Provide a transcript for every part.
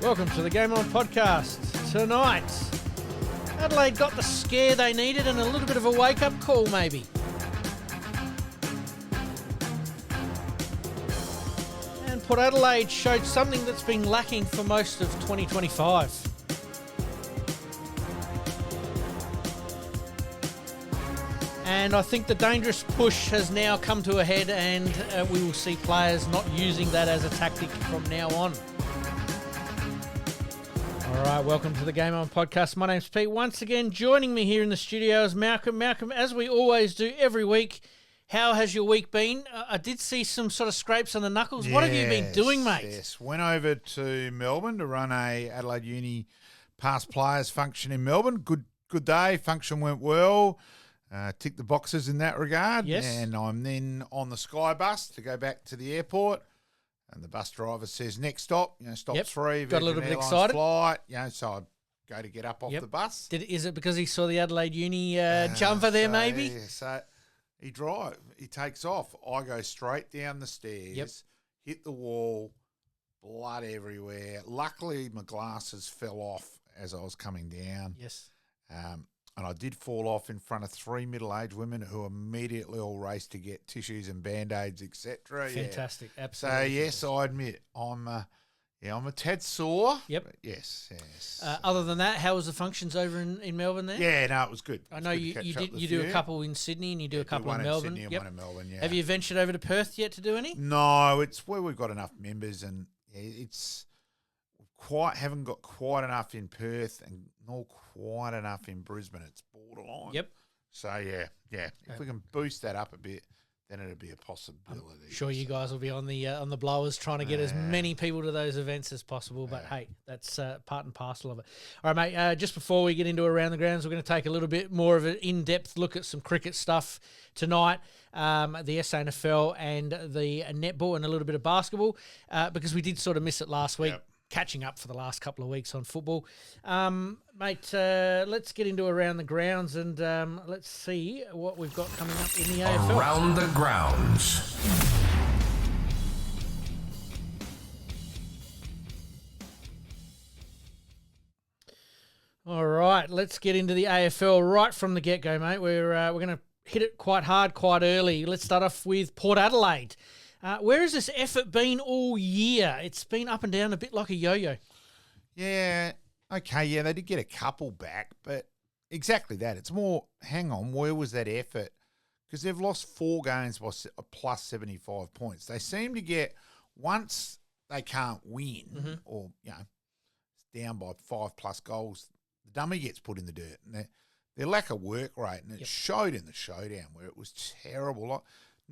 Welcome to the Game On podcast. Tonight, Adelaide got the scare they needed and a little bit of a wake-up call maybe. And Port Adelaide showed something that's been lacking for most of 2025. And I think the dangerous push has now come to a head, and we will see players not using that as a tactic from now on. All right, welcome to the Game On podcast. My name's Pete. Once again, joining me here in the studio is Malcolm. Malcolm, as we always do every week, how has your week been? I did see some sort of scrapes on the knuckles. What have you been doing, mate? Yes, went over to Melbourne to run a Adelaide Uni past players function in Melbourne. Good day. Function went well. Tick the boxes in that regard. Yes. And I'm then on the Sky bus to go back to the airport. And the bus driver says, next stop, stop 3. Got a little bit excited. Flight, so I go to get up off the bus. Is it because he saw the Adelaide Uni jumper there, maybe? Yeah, so he takes off. I go straight down the stairs, hit the wall, blood everywhere. Luckily, my glasses fell off as I was coming down. Yes. And I did fall off in front of 3 middle-aged women who immediately all raced to get tissues and Band-Aids, etc. Fantastic, yeah. absolutely. So, yes, I admit, I'm a tad sore. Yep. Yes. Other than that, how was the functions over in Melbourne there? Yeah, no, it was good. I know you do a couple in Sydney and you do a couple in Melbourne. Sydney and one in Melbourne, yeah. Have you ventured over to Perth yet to do any? No, it's where we've got enough members, and it's haven't got quite enough in Perth and nor quite enough in Brisbane. It's borderline. Yep. So yeah. If we can boost that up a bit, then it'd be a possibility. I'm sure you guys will be on the blowers trying to get as many people to those events as possible. But hey, that's part and parcel of it. All right, mate. Just before we get into Around the Grounds, we're going to take a little bit more of an in-depth look at some cricket stuff tonight. The SANFL and the netball, and a little bit of basketball, because we did sort of miss it last week. Yep. Catching up for the last couple of weeks on football. Mate, let's get into Around the Grounds and let's see what we've got coming up in the AFL. Around the Grounds. All right, let's get into the AFL right from the get-go, mate. We're going to hit it quite hard, quite early. Let's start off with Port Adelaide. Where has this effort been all year? It's been up and down a bit like a yo-yo. Yeah, okay, yeah, they did get a couple back, but exactly that. It's more, hang on, where was that effort? Because they've lost 4 games by plus 75 points. They seem to get, once they can't win, or, it's down by 5+ goals, the dummy gets put in the dirt. And their lack of work rate, and it showed in the showdown where it was terrible. Like,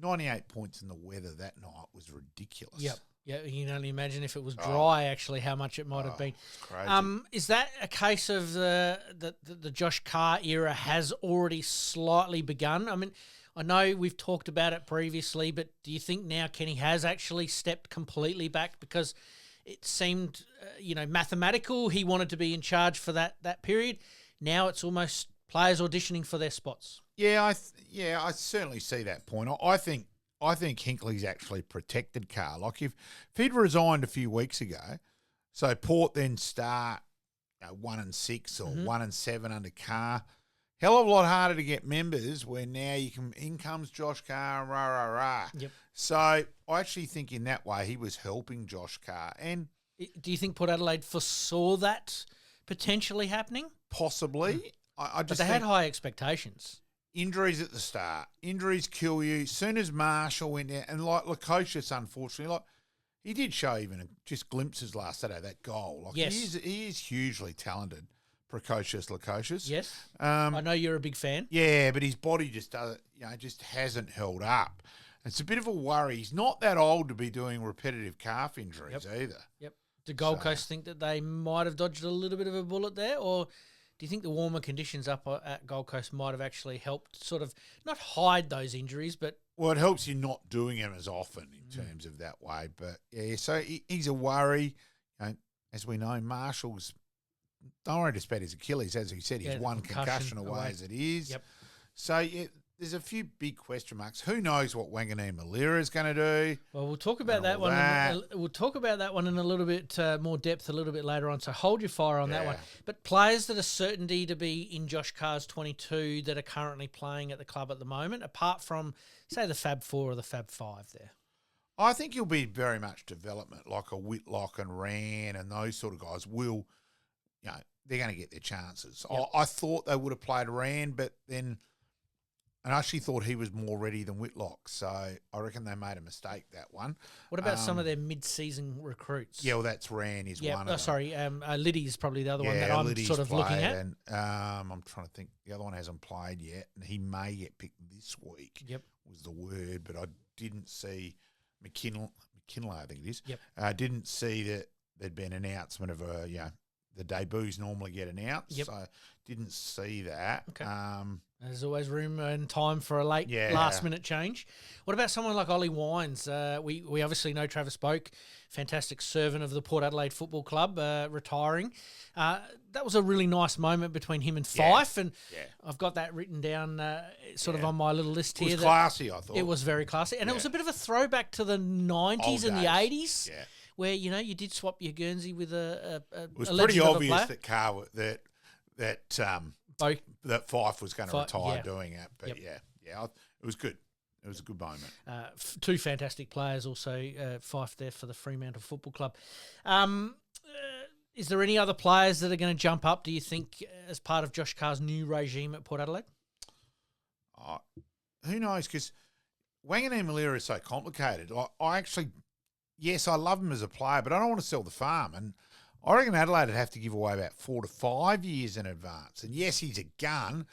98 points in the weather that night was ridiculous. Yep. Yeah, you can only imagine if it was dry, actually, how much it might have been. It's crazy. Is that a case of the Josh Carr era has already slightly begun? I mean, I know we've talked about it previously, but do you think now Kenny has actually stepped completely back? Because it seemed, mathematical. He wanted to be in charge for that period. Now it's almost players auditioning for their spots. Yeah, I certainly see that point. I think Hinkley's actually protected Carr. Like if he'd resigned a few weeks ago, so Port then start 1-6 or 1-7 under Carr, hell of a lot harder to get members. Where now in comes Josh Carr and rah. Yep. So I actually think in that way he was helping Josh Carr. And do you think Port Adelaide foresaw that potentially happening? Possibly. I just but they had high expectations. Injuries at the start. Injuries kill you. Soon as Marshall went down, and like Lukosius, unfortunately, he did show even just glimpses last Saturday, that goal. Like yes. He is hugely talented, precocious Lukosius. Yes. I know you're a big fan. Yeah, but his body just doesn't, just hasn't held up. It's a bit of a worry. He's not that old to be doing repetitive calf injuries either. Yep. Do Gold Coast think that they might have dodged a little bit of a bullet there, or do you think the warmer conditions up at Gold Coast might have actually helped sort of not hide those injuries, but... Well, it helps you not doing them as often in terms of that way. But, yeah, so he's a worry. As we know, Marshall's... Don't worry just about his Achilles. As he said, he's one concussion away as it is. Yep. So, yeah, there's a few big question marks. Who knows what Wanganeen Malira is going to do? Well, we'll talk about that one. We'll talk about that one in a little bit more depth a little bit later on. So hold your fire on that one. But players that are certainty to be in Josh Carr's 22 that are currently playing at the club at the moment, apart from say the Fab 4 or the Fab 5 there. I think he'll be very much development, like a Whitlock and Ran and those sort of guys will, they're going to get their chances. Yep. I thought they would have played Ran, but then I actually thought he was more ready than Whitlock. So I reckon they made a mistake, that one. What about some of their mid-season recruits? Yeah, well, that's Ran is one of them. Sorry, Liddy's probably the other one that I'm Liddy's sort of looking at. And, I'm trying to think. The other one hasn't played yet, and he may get picked this week. Yep, was the word, but I didn't see McKinley, I think it is. Yep. I didn't see that there'd been an announcement of the debuts normally get announced. Yep. So didn't see that. Okay. There's always room and time for a last-minute change. What about someone like Ollie Wines? We obviously know Travis Boak, fantastic servant of the Port Adelaide Football Club, retiring. That was a really nice moment between him and Fife, and I've got that written down of on my little list here. It was classy, I thought. It was very classy, and it was a bit of a throwback to the 90s and the 80s. Yeah. Where you did swap your Guernsey with a it was a pretty obvious that that Fife was going to retire doing it, but it was good. It was a good moment. Two fantastic players also Fife there for the Fremantle Football Club. Is there any other players that are going to jump up, do you think, as part of Josh Carr's new regime at Port Adelaide? Who knows? Because Wanganeen Malira is so complicated. I actually. Yes, I love him as a player, but I don't want to sell the farm. And I reckon Adelaide would have to give away about 4 to 5 years in advance. And yes, he's a gun.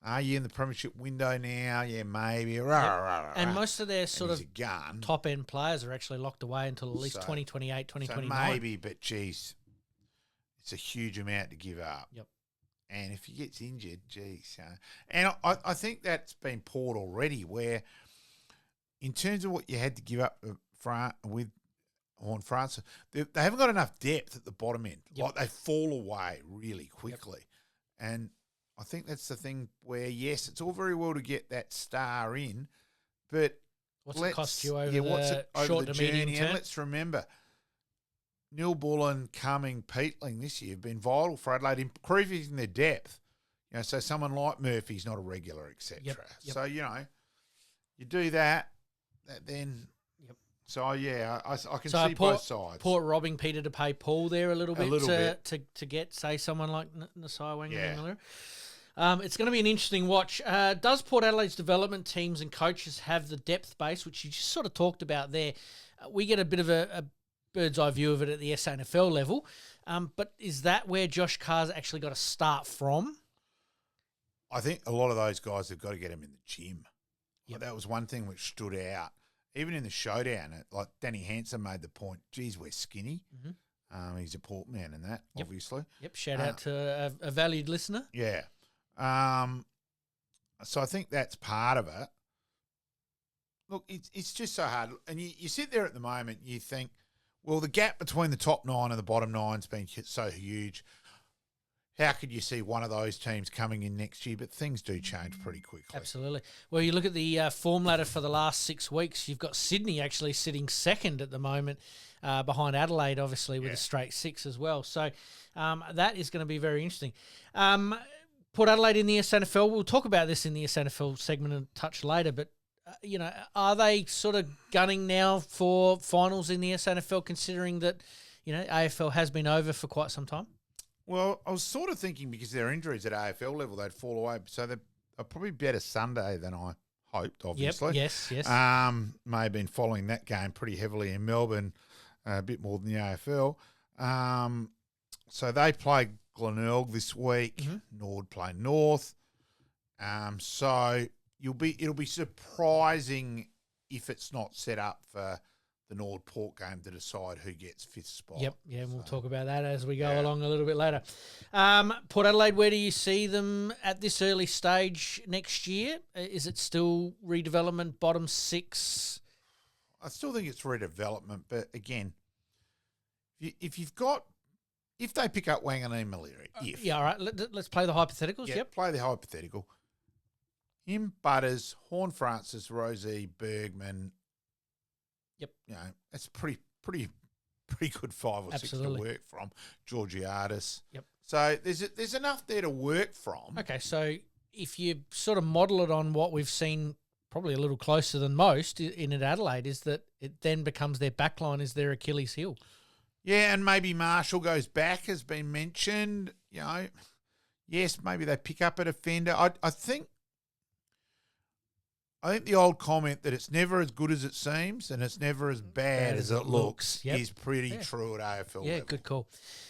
Are you in the premiership window now? Yeah, maybe. And most of their sort of gun. top-end players are actually locked away until at least 2028, 2029. So maybe, but geez, it's a huge amount to give up. Yep. And if he gets injured, geez. And I think that's been Port already, where in terms of what you had to give up on France, they haven't got enough depth at the bottom end. Yep. Like they fall away really quickly. Yep. And I think that's the thing where, yes, it's all very well to get that star in, but what's it cost you over the short to medium term? And let's remember, Neil Bullen, Cumming, Peatling this year have been vital for Adelaide, improving their depth. So someone like Murphy's not a regular, etc. Yep. So, you do that then... So, I can see both sides. Port robbing Peter to pay Paul there a little bit to get, say, someone like Nasai Wanganeen Malira. It's going to be an interesting watch. Does Port Adelaide's development teams and coaches have the depth base, which you just sort of talked about there? We get a bit of a bird's eye view of it at the SANFL level. But is that where Josh Carr's actually got to start from? I think a lot of those guys have got to get him in the gym. Yep. That was one thing which stood out. Even in the showdown, like Danny Hansen made the point, geez, we're skinny. Mm-hmm. He's a Port man in that, obviously. Yep, shout out to a valued listener. Yeah. So I think that's part of it. Look, it's just so hard. And you sit there at the moment, you think, well, the gap between the top 9 and the bottom 9's been so huge. How could you see one of those teams coming in next year? But things do change pretty quickly. Absolutely. Well, you look at the form ladder for the last 6 weeks, you've got Sydney actually sitting second at the moment behind Adelaide, obviously, with a straight 6 as well. So that is going to be very interesting. Port Adelaide in the SANFL, we'll talk about this in the SANFL segment a touch later, but, are they sort of gunning now for finals in the SANFL, considering that, AFL has been over for quite some time? Well, I was sort of thinking because their injuries at AFL level, they'd fall away. So they're probably better Sunday than I hoped, obviously. Yep, yes. May have been following that game pretty heavily in Melbourne, a bit more than the AFL. So they play Glenelg this week. Mm-hmm. Nord play North. So it'll be surprising if it's not set up for the Nord Port game to decide who gets 5th spot. Yep, and we'll talk about that as we go along a little bit later. Port Adelaide, where do you see them at this early stage next year? Is it still redevelopment, bottom 6? I still think it's redevelopment, but again, if they pick up Wanganeen Malira, all right, let's play the hypotheticals. Yep, play the hypothetical. him, Butters, Horn Francis, Rosie, Bergman. Yep. That's pretty good 5 or 6 to work from. Georgiadis. Yep. So there's enough there to work from. Okay, so if you sort of model it on what we've seen, probably a little closer than most in Adelaide, is that it then becomes their backline is their Achilles heel. Yeah, and maybe Marshall goes back, has been mentioned. Yes, maybe they pick up a defender. I think the old comment that it's never as good as it seems and it's never as bad as it looks is pretty true at AFL level. Good call.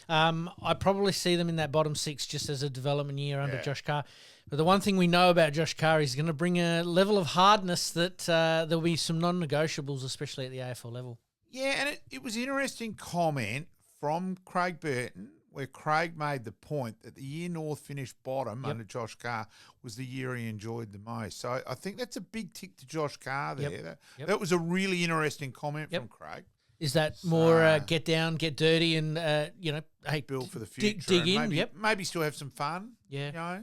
I probably see them in that bottom 6 just as a development year under Josh Carr. But the one thing we know about Josh Carr is he's going to bring a level of hardness that there'll be some non-negotiables, especially at the AFL level. Yeah, and it was an interesting comment from Craig Burton where Craig made the point that the year North finished bottom under Josh Carr was the year he enjoyed the most. So I think that's a big tick to Josh Carr there. That was a really interesting comment from Craig. Is that more get down, get dirty, and hey, build for the future, dig in? Maybe still have some fun. Yeah,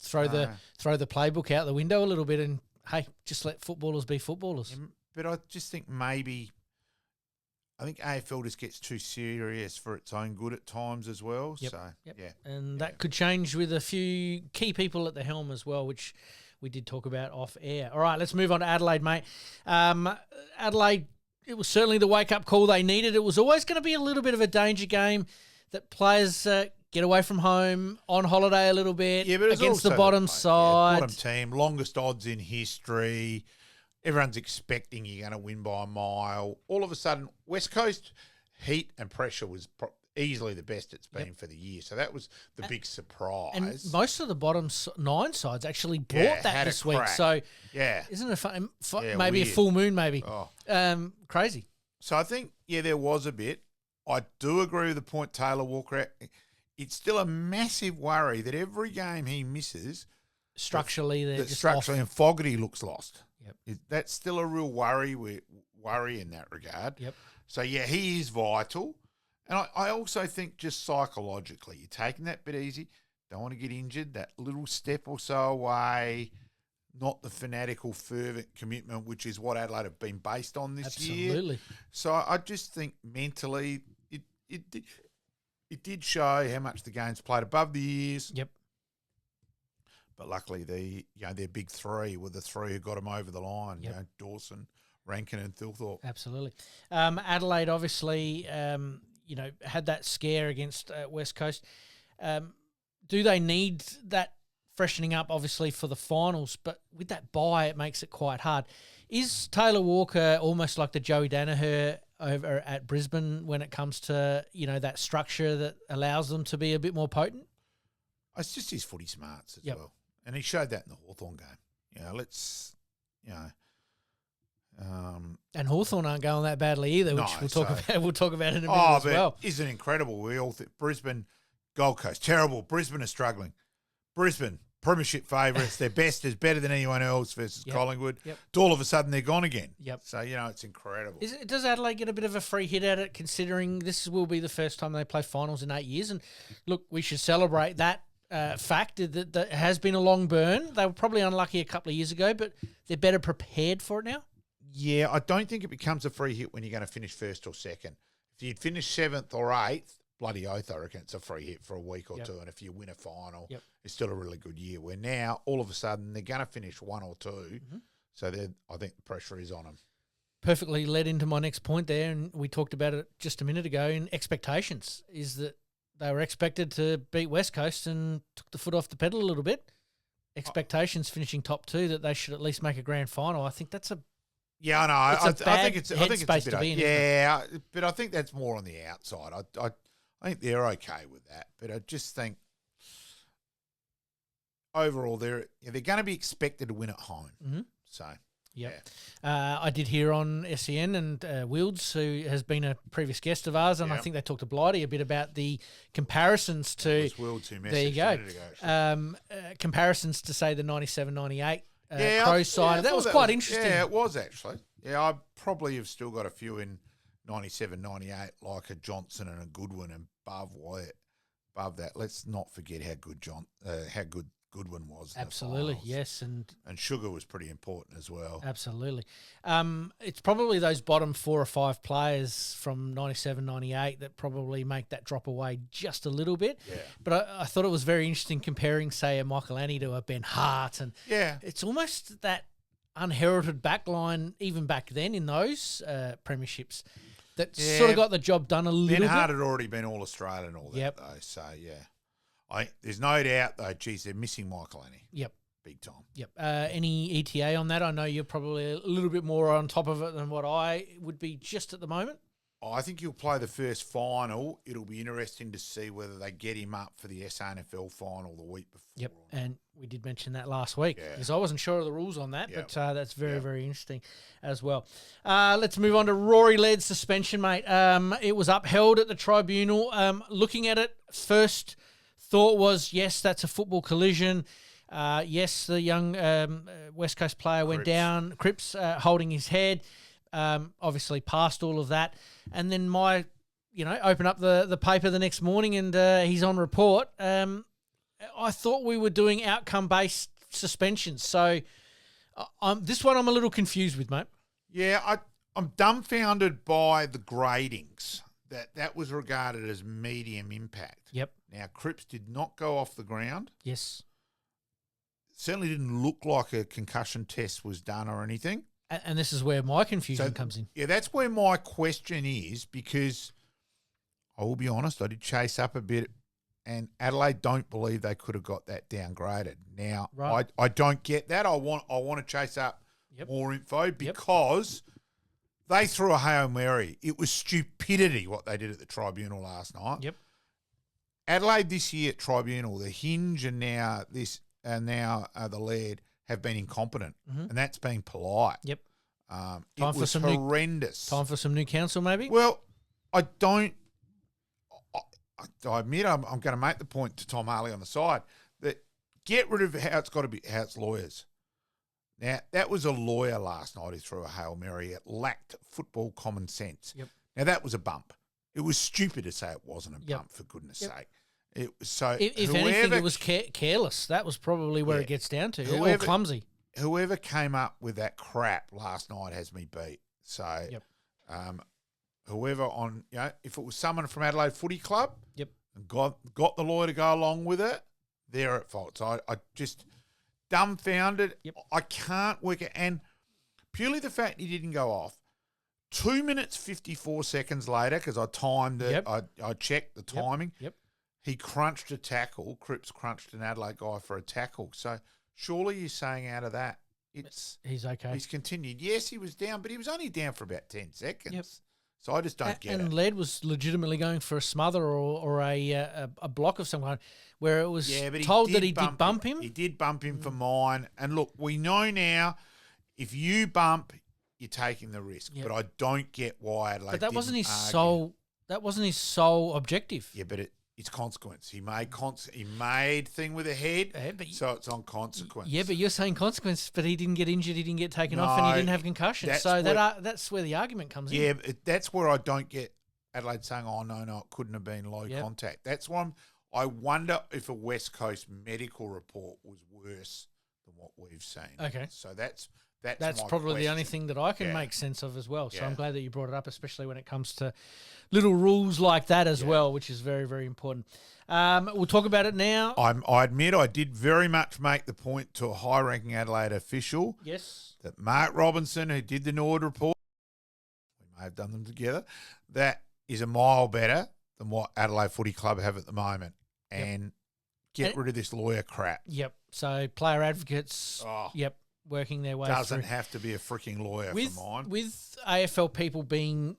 throw the playbook out the window a little bit, and hey, just let footballers be footballers. But I just think I think AFL just gets too serious for its own good at times as well. And that could change with a few key people at the helm as well, which we did talk about off air. All right, let's move on to Adelaide, mate. Adelaide, it was certainly the wake-up call they needed. It was always going to be a little bit of a danger game that players get away from home, on holiday a little bit, but against the bottom side. Bottom team, longest odds in history. Everyone's expecting you're going to win by a mile. All of a sudden, West Coast heat and pressure was easily the best it's been for the year. So that was the big surprise. And most of the bottom 9 sides actually brought that this week. So isn't it fun? Maybe weird. A full moon, maybe. Crazy. So I think, there was a bit. I do agree with the point Taylor Walker. It's still a massive worry that every game he misses, structurally, and Fogarty looks lost. That's still a real worry in that regard. So, he is vital. And I also think just psychologically, you're taking that bit easy, don't want to get injured, that little step or so away, not the fanatical, fervent commitment, which is what Adelaide have been based on this year. Absolutely. So I just think mentally it did show how much the game's played above the years. But luckily, their big 3 were the 3 who got them over the line. Dawson, Rankin, and Thilthorpe. Absolutely. Adelaide obviously, had that scare against West Coast. Do they need that freshening up, obviously, for the finals? But with that bye, it makes it quite hard. Is Taylor Walker almost like the Joey Danaher over at Brisbane when it comes to that structure that allows them to be a bit more potent? It's just his footy smarts as well. And he showed that in the Hawthorn game. And Hawthorn aren't going that badly either, which we'll talk about in a minute as well. Isn't it incredible? We all think Brisbane, Gold Coast, terrible. Brisbane are struggling. Brisbane, premiership favourites. Their best is better than anyone else versus Collingwood. All of a sudden, they're gone again. So, it's incredible. Does Adelaide get a bit of a free hit at it, considering this will be the first time they play finals in 8 years? And look, we should celebrate that fact that has been a long burn. They were probably unlucky a couple of years ago, but they're better prepared for it now. Yeah, I don't think it becomes a free hit when you're going to finish first or second. If you'd finish 7th or 8th, bloody oath, I reckon it's a free hit for a week or two. And if you win a final, it's still a really good year. Where now, all of a sudden, they're going to finish 1 or 2. So I think the pressure is on them. Perfectly led into my next point there, and we talked about it just a minute ago, in expectations, is that they were expected to beat West Coast and took the foot off the pedal a little bit. Expectations finishing top 2, that they should at least make a grand final. I think that's a I know. I think it's a bit to be in. Yeah, but I think that's more on the outside. I think they're okay with that, but I just think overall they're going to be expected to win at home. So. I did hear on SEN and Wilds, who has been a previous guest of ours, and I think they talked to Blighty a bit about the comparisons to. It was Wilds who messaged there you go. Comparisons to, say, the 97-98 Crows side. That was quite interesting. Yeah, it was actually. Yeah, I probably have still got a few in 97-98, like a Johnson and a Goodwin and above that. Let's not forget how good Goodwin was. In Absolutely, the finals. yes, and Sugar was pretty important as well. absolutely. It's probably those bottom 4 or 5 players from 97, 98 that probably make that drop away just a little bit. Yeah. But I thought it was very interesting comparing, say, a Michael Annie to a Ben Hart. And Yeah. it's almost that unheralded backline, even back then in those premierships, that sort of got the job done a little Ben Hart bit. had already been All-Australian and all that, Yep. though. So, yeah. There's no doubt, though, geez, they're missing Michael Annie. Yep. Big time. Yep. Any ETA on that? I know you're probably a little bit more on top of it than what I would be just at the moment. I think he'll play the first final. It'll be interesting to see whether they get him up for the SANFL final the week before. Yep, and we did mention that last week Yeah. because I wasn't sure of the rules on that, Yep. but that's very, Yep. very interesting as well. Let's move on to Rory-led suspension, mate. It was upheld at the tribunal. Looking at it, first thought was, yes, that's a football collision. Yes, the young West Coast player went down, Cripps holding his head, obviously passed all of that. And then open up the paper the next morning and he's on report. I thought we were doing outcome-based suspensions. So this one I'm a little confused with, mate. Yeah, I'm dumbfounded by the gradings. That was regarded as medium impact. Yep. Now, Cripps did not go off the ground. Yes. Certainly didn't look like a concussion test was done or anything. And this is where my confusion comes in. Yeah, that's where my question is, because I will be honest, I did chase up a bit, and Adelaide don't believe they could have got that downgraded. Now, Right. I don't get that. I want to chase up more info because they threw a Hail Mary. It was stupidity what they did at the tribunal last night. Yep. Adelaide this year at tribunal, the Hinge and now the Laird have been incompetent, and that's being polite. Yep. It was horrendous. Time for some new counsel, maybe? Well, I admit I'm going to make the point to Tom Harley on the side that get rid of how it's lawyers. Now, that was a lawyer last night who threw a Hail Mary. It lacked football common sense. Yep. Now, that was a bump. It was stupid to say it wasn't a bump, for goodness sake. It was so. If anything, it was careless. That was probably where it gets down to. Or clumsy. Whoever came up with that crap last night has me beat. So, whoever if it was someone from Adelaide Footy Club, and got the lawyer to go along with it, they're at fault. So I just dumbfounded. Yep. I can't work it, and purely the fact he didn't go off. 2 minutes 54 seconds later, because I timed it. I checked the timing. Yep. He crunched a tackle. Cripps crunched an Adelaide guy for a tackle. So surely you're saying out of that, he's okay. He's continued. Yes, he was down, but he was only down for about 10 seconds. Yep. So I just don't get it. And Laird was legitimately going for a smother or a block of some kind, where it was told that he did bump him. He did bump him for mine. And look, we know now if you bump, you're taking the risk. Yep. But I don't get why Adelaide. But that wasn't his argue. sole. That wasn't his sole objective. Yeah, but it's consequence. He made thing with a head, so it's on consequence. Yeah, but you're saying consequence, but he didn't get injured, he didn't get taken off, and he didn't have concussion. So that's where the argument comes in. Yeah, that's where I don't get Adelaide saying, "Oh no, it couldn't have been low contact." That's why I wonder if a West Coast medical report was worse than what we've seen. Okay, so that's probably the only thing that I can make sense of as well. So I'm glad that you brought it up, especially when it comes to little rules like that as well, which is very, very important. We'll talk about it now. I admit I did very much make the point to a high-ranking Adelaide official that Mark Robinson, who did the Nord report, we may have done them together, that is a mile better than what Adelaide Footy Club have at the moment. And get rid of this lawyer crap. Yep. So player advocates, working their way doesn't have to be a freaking lawyer for mine. With AFL people being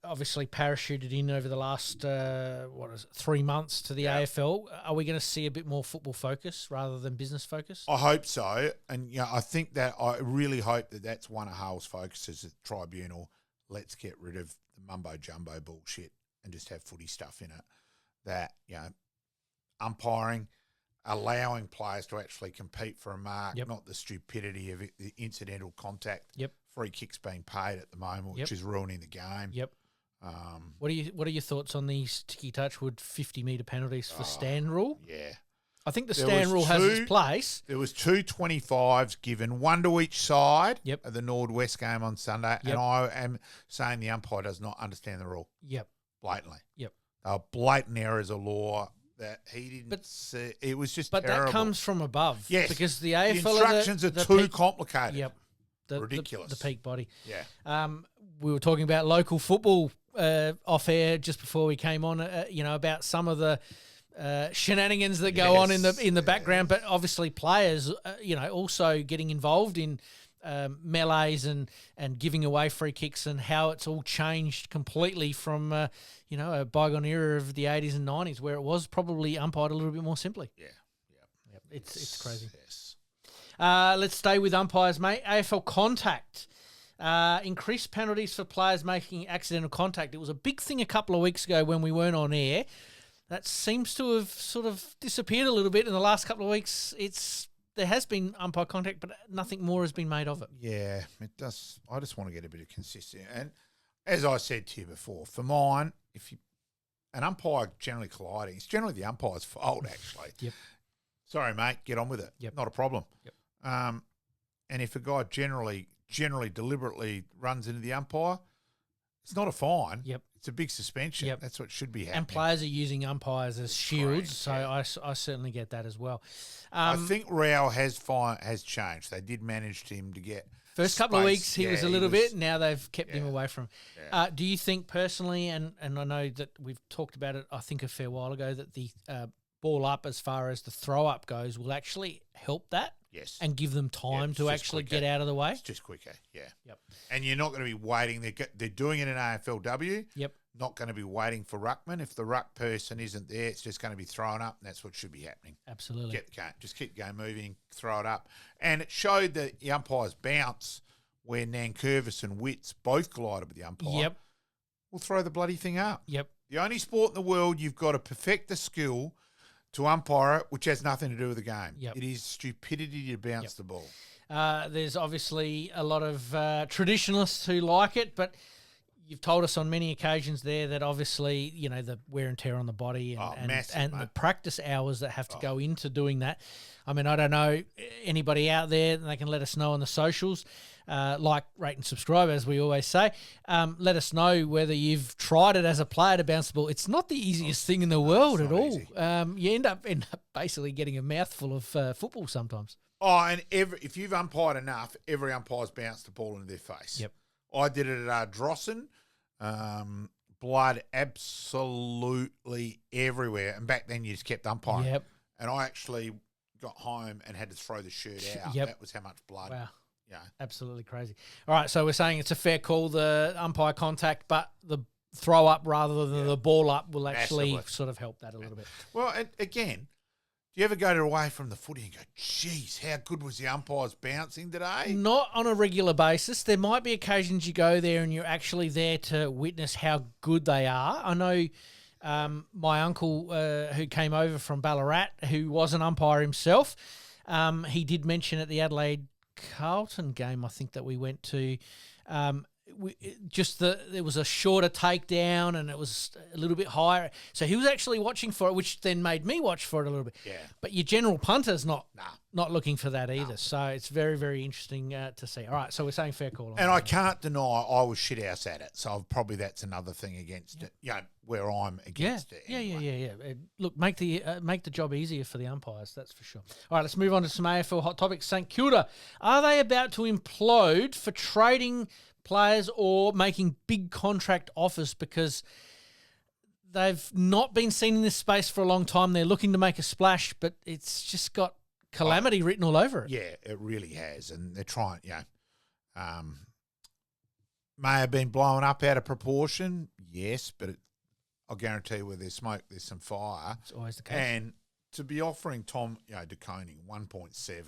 obviously parachuted in over the last 3 months to the AFL, are we going to see a bit more football focus rather than business focus? I hope so, and I think that I really hope that that's one of Hale's focuses at the tribunal. Let's get rid of the mumbo jumbo bullshit and just have footy stuff in it. That umpiring, allowing players to actually compete for a mark, not the stupidity of the incidental contact. Free kicks being paid at the moment, which is ruining the game. What are your thoughts on these ticky touch wood 50-metre penalties for stand rule? Yeah, I think the There stand was rule has its two- place. There was 2 25s given, one to each side Yep. of the Nord-West game on Sunday, Yep. and I am saying the umpire does not understand the rule Yep. blatantly. Yep. They were blatant errors of law that he didn't see. It was just But terrible. that comes from above. Yes. Because the the AFL instructions are the too peak, complicated. Yep. Ridiculous. The peak body. Yeah. We were talking about local football off air just before we came on. About some of the shenanigans that go on in the background, but obviously players, also getting involved in melees and giving away free kicks, and how it's all changed completely from a bygone era of the 80s and 90s where it was probably umpired a little bit more simply. Yeah. Yep. It's crazy. Yes. Let's stay with umpires, mate. AFL contact. Increased penalties for players making accidental contact. It was a big thing a couple of weeks ago when we weren't on air. That seems to have sort of disappeared a little bit in the last couple of weeks. There has been umpire contact, but nothing more has been made of it. Yeah, it does. I just want to get a bit of consistency. And as I said to you before, for mine, an umpire generally colliding, it's generally the umpire's fault, actually. Yep. Sorry, mate, get on with it. Yep. Not a problem. Yep. And if a guy generally deliberately runs into the umpire, it's not a fine. Yep. It's a big suspension. Yep. That's what should be happening. And players are using umpires as shields, Correct, so yeah. I certainly get that as well. I think Rao has changed. They did manage him to get first couple of space. weeks he Yeah, was a little bit. Now they've kept him Yeah. away from. Yeah. Do you think personally, and I know that we've talked about it, I think a fair while ago, that the ball up as far as the throw up goes will actually help that? Yes. And give them time it's to just actually quicker. get out of the way? It's just quicker, yeah. Yep. And you're not going to be waiting. They're doing it in AFLW. Yep. Not going to be waiting for ruckman. If the ruck person isn't there, it's just going to be thrown up, and that's what should be happening. Absolutely. Get the game. Just keep the game moving, throw it up. And it showed that the umpire's bounce where Nankervis and Witts both collided with the umpire. Yep. We'll throw the bloody thing up. Yep. The only sport in the world you've got to perfect the skill to umpire it, which has nothing to do with the game. Yep. It is stupidity to bounce the ball. There's obviously a lot of traditionalists who like it, but you've told us on many occasions there that obviously, the wear and tear on the body massive, and the mate. practice hours that have to go into doing that. I mean, I don't know anybody out there, they can let us know on the socials. Like, rate and subscribe, as we always say. Let us know whether you've tried it as a player to bounce the ball. It's not the easiest thing in the world at all. easy. You end up basically getting a mouthful of football sometimes. Oh, and if you've umpired enough, every umpire's bounced the ball into their face. Yep. I did it at Drossen. Blood absolutely everywhere. And back then you just kept umpiring. Yep. And I actually got home and had to throw the shirt out. Yep. That was how much blood. Wow. Yeah. Absolutely crazy. All right, so we're saying it's a fair call, the umpire contact, but the throw up rather than the ball up will actually Massively. sort of help that a little bit. Well, and again, do you ever go away from the footy and go, geez, how good was the umpires bouncing today? Not on a regular basis. There might be occasions you go there and you're actually there to witness how good they are. I know my uncle who came over from Ballarat, who was an umpire himself, he did mention at the Adelaide Carlton game, I think, that we went to, there was a shorter takedown and it was a little bit higher. So he was actually watching for it, which then made me watch for it a little bit. Yeah. But your general punter's not looking for that either. So it's very, very interesting to see. All right, so we're saying fair call. And I can't deny I was shithouse at it. So probably that's another thing against it, where I'm against it. Anyway. Yeah. Look, make the job easier for the umpires, that's for sure. All right, let's move on to some AFL hot topics. St Kilda, are they about to implode for trading players or making big contract offers because they've not been seen in this space for a long time? They're looking to make a splash, but it's just got calamity written all over it. Yeah, it really has. And they're trying, may have been blown up out of proportion, yes, but I'll guarantee you where there's smoke, there's some fire. It's always the case. And to be offering Tom, De Koning 1.7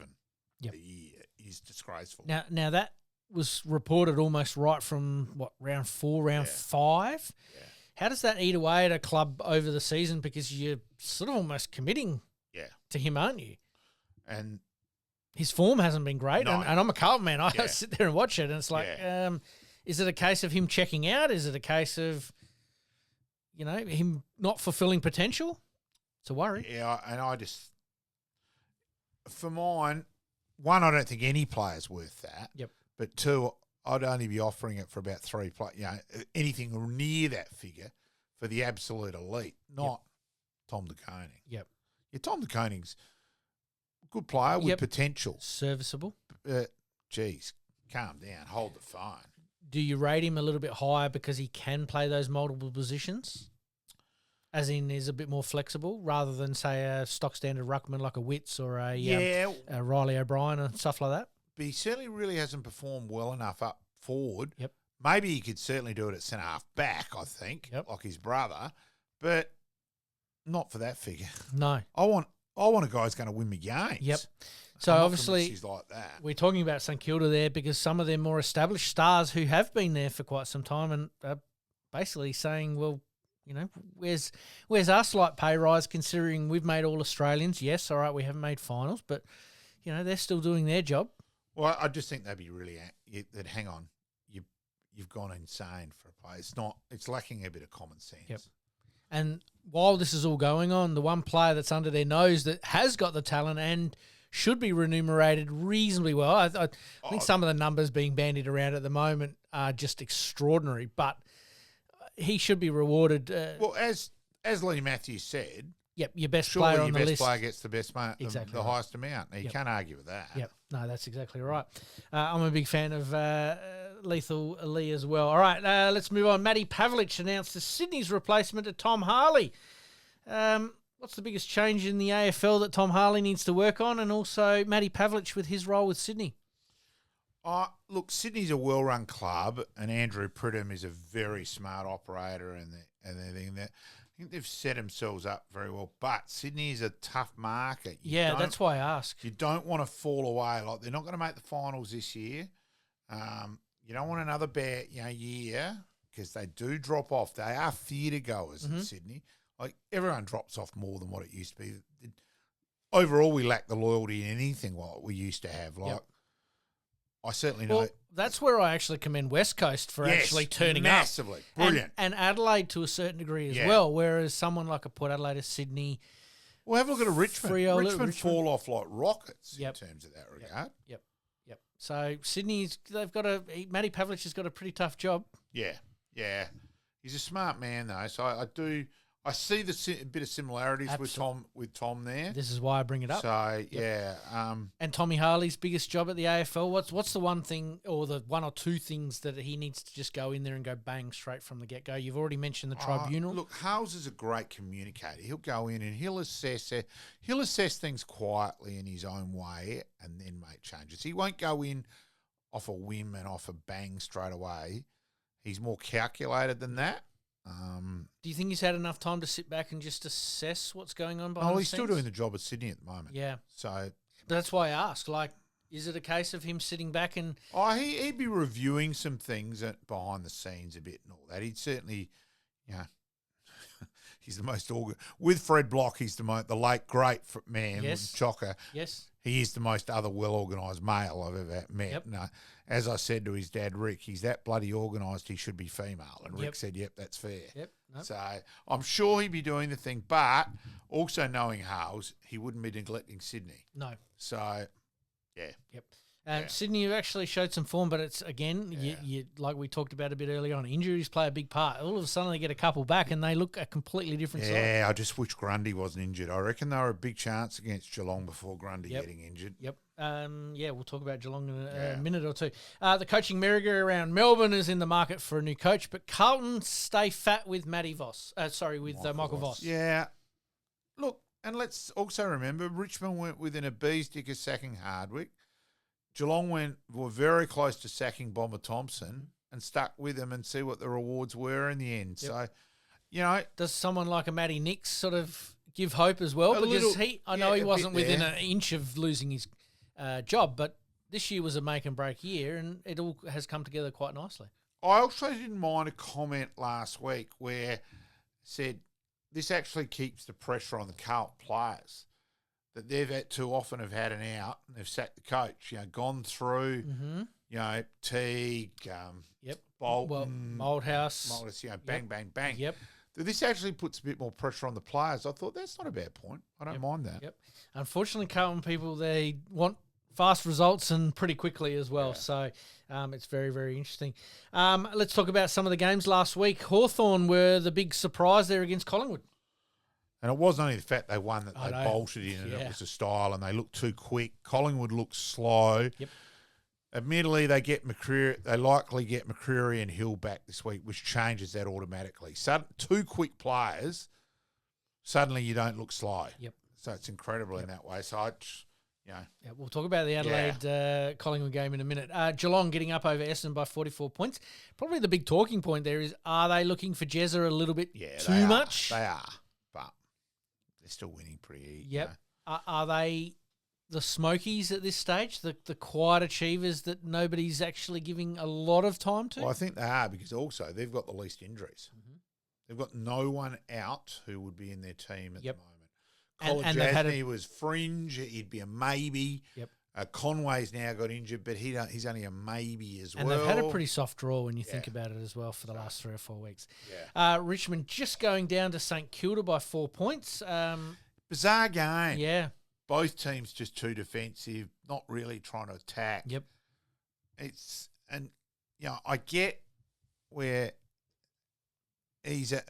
Yep. a year is disgraceful. Now that was reported almost right from round 4, round 5. Yeah. How does that eat away at a club over the season? Because you're sort of almost committing to him, aren't you? And his form hasn't been great, No. and I'm a Carlton man. I sit there and watch it, and it's like, Yeah. Is it a case of him checking out? Is it a case of, him not fulfilling potential? It's a worry. yeah, and I just for mine, one, I don't think any player's worth that. Yep. But two, I'd only be offering it for about 3 players. Anything near that figure for the absolute elite, not Tom de Koning. Yep. Yeah, Tom de Koning's a good player with potential. Serviceable. Geez, calm down. Hold the phone. Do you rate him a little bit higher because he can play those multiple positions? As in, is a bit more flexible rather than, say, a stock standard ruckman like a Witts or a Riley O'Brien and stuff like that? But he certainly really hasn't performed well enough up forward. Yep. Maybe he could certainly do it at centre half back, I think, like his brother, but not for that figure. No. I want a guy who's going to win me games. Yep. So obviously, he's like that. We're talking about St Kilda there because some of their more established stars who have been there for quite some time and are basically saying, well, you know, where's our slight pay rise considering we've made all Australians? Yes, all right, we haven't made finals, but, you know, they're still doing their job. Well, I just think they'd be really that. Hang on, you've gone insane for a play. It's lacking a bit of common sense. Yep. And while this is all going on, the one player that's under their nose that has got the talent and should be remunerated reasonably well. I think some of the numbers being bandied around at the moment are just extraordinary, but he should be rewarded. Well, as Lee Matthews said, yep, your best surely player on the your list. best player gets the best Exactly the right. highest amount. You can't argue with that. Yep, no, that's exactly right. I'm a big fan of Lethal Lee as well. All right, let's move on. Matty Pavlich announced as Sydney's replacement to Tom Harley. What's the biggest change in the AFL that Tom Harley needs to work on, and also Matty Pavlich with his role with Sydney? Look, Sydney's a well-run club, and Andrew Pridham is a very smart operator, and I think they've set themselves up very well. But Sydney is a tough market. That's why I ask. You don't want to fall away. Like, they're not going to make the finals this year. You don't want another bad year because they do drop off. They are theatre goers in Sydney. Like, everyone drops off more than what it used to be. Overall, we lack the loyalty in anything like we used to have. Like, I certainly know. Well, that's where I actually commend West Coast for actually turning massively. up. Brilliant. And Adelaide to a certain degree as well, whereas someone like a Port Adelaide or Sydney. Well, have a look at a Richmond. Richmond fall off like rockets in terms of that regard. Yep. So Sydney's, Matty Pavlich has got a pretty tough job. Yeah. He's a smart man though, so I see the bit of similarities with Tom there. This is why I bring it up. So and Tommy Harley's biggest job at the AFL. What's the one thing or the one or two things that he needs to just go in there and go bang straight from the get go? You've already mentioned the tribunal. Look, Hales is a great communicator. He'll go in and he'll assess things quietly in his own way and then make changes. He won't go in off a whim and off a bang straight away. He's more calculated than that. Do you think he's had enough time to sit back and just assess what's going on behind the he's scenes? still doing the job at Sydney at the moment. Yeah. So, but that's why I ask. Like, is it a case of him sitting back and? He'd be reviewing some things behind the scenes a bit and all that. He'd certainly, he's the most with Fred Block. He's the late great man, Chocker. Yes. He is the most well organised male I've ever met. Yep. No, as I said to his dad, Rick, he's that bloody organised, he should be female. And Rick said, yep, that's fair. Yep. Nope. So I'm sure he'd be doing the thing, but also knowing Hales, he wouldn't be neglecting Sydney. No. So, yeah. Yep. Sydney have actually showed some form, but it's, again, you like we talked about a bit earlier on, injuries play a big part. All of a sudden they get a couple back and they look a completely different side. Yeah, I just wish Grundy wasn't injured. I reckon they were a big chance against Geelong before Grundy getting injured. Yep. We'll talk about Geelong in a minute or two. The coaching merry-go-round. Melbourne is in the market for a new coach, but Carlton stay fat with Michael Voss. Yeah. Look, and let's also remember, Richmond went within a bee's dick of sacking Hardwick. Geelong were very close to sacking Bomber Thompson and stuck with him and see what the rewards were in the end. Yep. So, does someone like a Matty Nix sort of give hope as well? Because I know he wasn't within an inch of losing his job, but this year was a make and break year, and it all has come together quite nicely. I also didn't mind a comment last week where said this actually keeps the pressure on the Carlton players. That they've too often have had an out and they've sacked the coach, gone through, Teague, Bolton. Moldhouse. Bang, bang, bang. Yep. This actually puts a bit more pressure on the players. I thought that's not a bad point. I don't mind that. Yep. Unfortunately, Carlton people, they want fast results and pretty quickly as well. Yeah. So it's very, very interesting. Let's talk about some of the games last week. Hawthorn were the big surprise there against Collingwood. And it wasn't only the fact they won that I they know. bolted in and Yeah. it was a style and they looked too quick. Collingwood looked slow. Yep. Admittedly, they likely get McCreery and Hill back this week, which changes that automatically. So two quick players, suddenly you don't look slow. Yep. So it's incredible in that way. So Yeah, we'll talk about the Adelaide Collingwood game in a minute. Geelong getting up over Essendon by 44 points. Probably the big talking point there is, are they looking for Jezza a little bit too much? They are, but they're still winning pretty easy. Yep. Are they the Smokies at this stage, the quiet achievers that nobody's actually giving a lot of time to? Well, I think they are because also they've got the least injuries. Mm-hmm. They've got no one out who would be in their team at the moment. And they've had Jasny was fringe. He'd be a maybe. Yep. Conway's now got injured, but he's only a maybe as well. And they've had a pretty soft draw when you think about it as well for the last 3 or 4 weeks. Yeah. Richmond just going down to St Kilda by 4 points. Bizarre game. Yeah. Both teams just too defensive, not really trying to attack. Yep. I get where he's a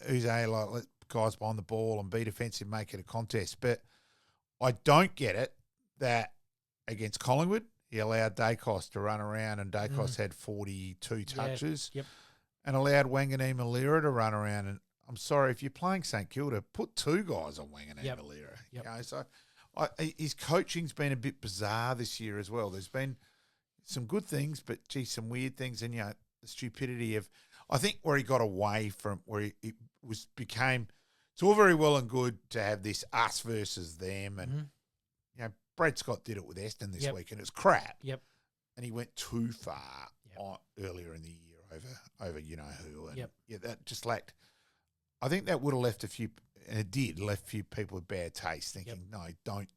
like let guys behind the ball and be defensive, make it a contest. But I don't get it that against Collingwood, he allowed Dacos to run around and Dacos had 42 touches. Yep. And allowed Wanganeen Malira to run around. And I'm sorry, if you're playing St Kilda, put 2 guys on Wanganeen Malira. Yep. You know, so his coaching's been a bit bizarre this year as well. There's been some good things, but some weird things, and the stupidity of. I think where he got away from where it became. It's all very well and good to have this us versus them, and Brad Scott did it with Eston this week, and it's crap. Yep. And he went too far earlier in the year over you know who, and that just lacked. I think that would have left a few. And it did left a few people with bad taste, thinking, "No, don't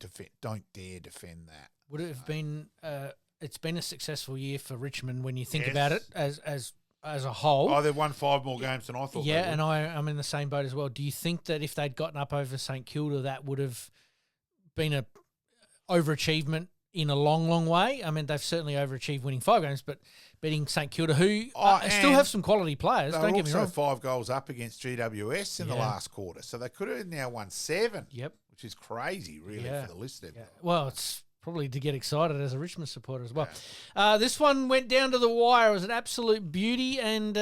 dare defend that." Would it have been? It's been a successful year for Richmond when you think about it as a whole. Oh, they've won 5 more games than I thought. Yeah, and I'm in the same boat as well. Do you think that if they'd gotten up over St Kilda, that would have been a overachievement in a long, long way? I mean, they've certainly overachieved winning 5 games, but beating St Kilda, who still have some quality players, don't get me wrong. Also 5 goals up against GWS in the last quarter, so they could have now won 7. Yep, which is crazy, really, for the list. Well, it's probably to get excited as a Richmond supporter as well. Yeah. This one went down to the wire. It was an absolute beauty, and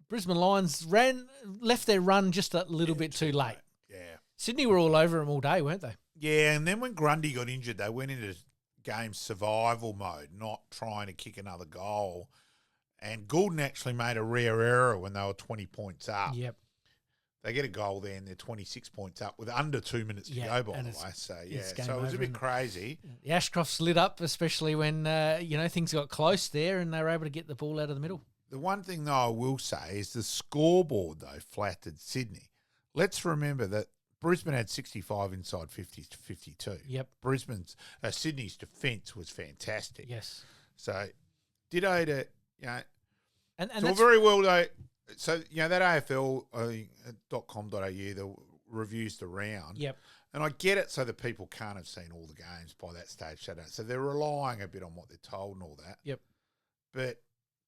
Brisbane Lions left their run just a little bit too late. Yeah, Sydney were all over them all day, weren't they? Yeah, and then when Grundy got injured, they went into game survival mode, not trying to kick another goal. And Goulden actually made a rare error when they were 20 points up. Yep. They get a goal there and they're 26 points up with under 2 minutes to go, by the way. So, so it was a bit crazy. The Ashcrofts lit up, especially when, things got close there and they were able to get the ball out of the middle. The one thing, though, I will say is the scoreboard, though, flattered Sydney. Let's remember that Brisbane had 65 inside 50s to 52. Yep. Sydney's defence was fantastic. Yes. So, ditto to, and it's all very well, though. So, that AFL.com.au, the reviews the round. Yep. And I get it so that people can't have seen all the games by that stage. So they're relying a bit on what they're told and all that. Yep. But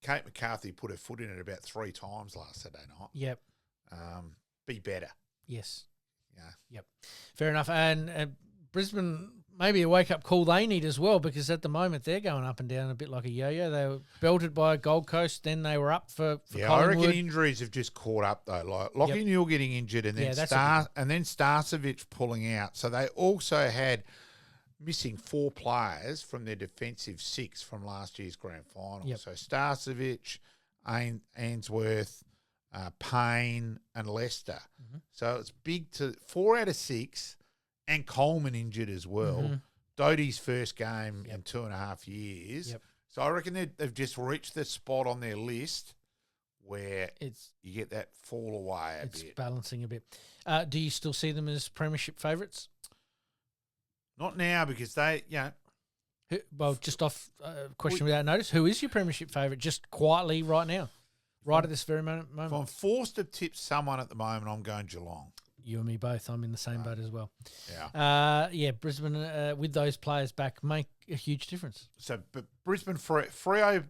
Kate McCarthy put her foot in it about 3 times last Saturday night. Yep. Be better. Yes. Yeah. Yep. Fair enough. And Brisbane, maybe a wake-up call they need as well, because at the moment they're going up and down a bit like a yo-yo. They were belted by Gold Coast, then they were up for Collingwood. I reckon injuries have just caught up, though. Like Lockie Newell getting injured and then Starcevic pulling out. So they also had missing 4 players from their defensive 6 from last year's grand final. Yep. So Starcevic, Ainsworth, Payne and Leicester. Mm-hmm. So it's big to 4 out of 6 and Coleman injured as well. Mm-hmm. Doty's first game in 2.5 years. Yep. So I reckon they've just reached the spot on their list where you get that fall away a bit. It's balancing a bit. Do you still see them as premiership favourites? Not now because they, Well, just off question without notice, who is your premiership favourite just quietly right now? right at this very moment. If I'm forced to tip someone at the moment, I'm going Geelong. You and me both. I'm in the same boat as well. Yeah. Brisbane with those players back make a huge difference. So, but Brisbane, Freo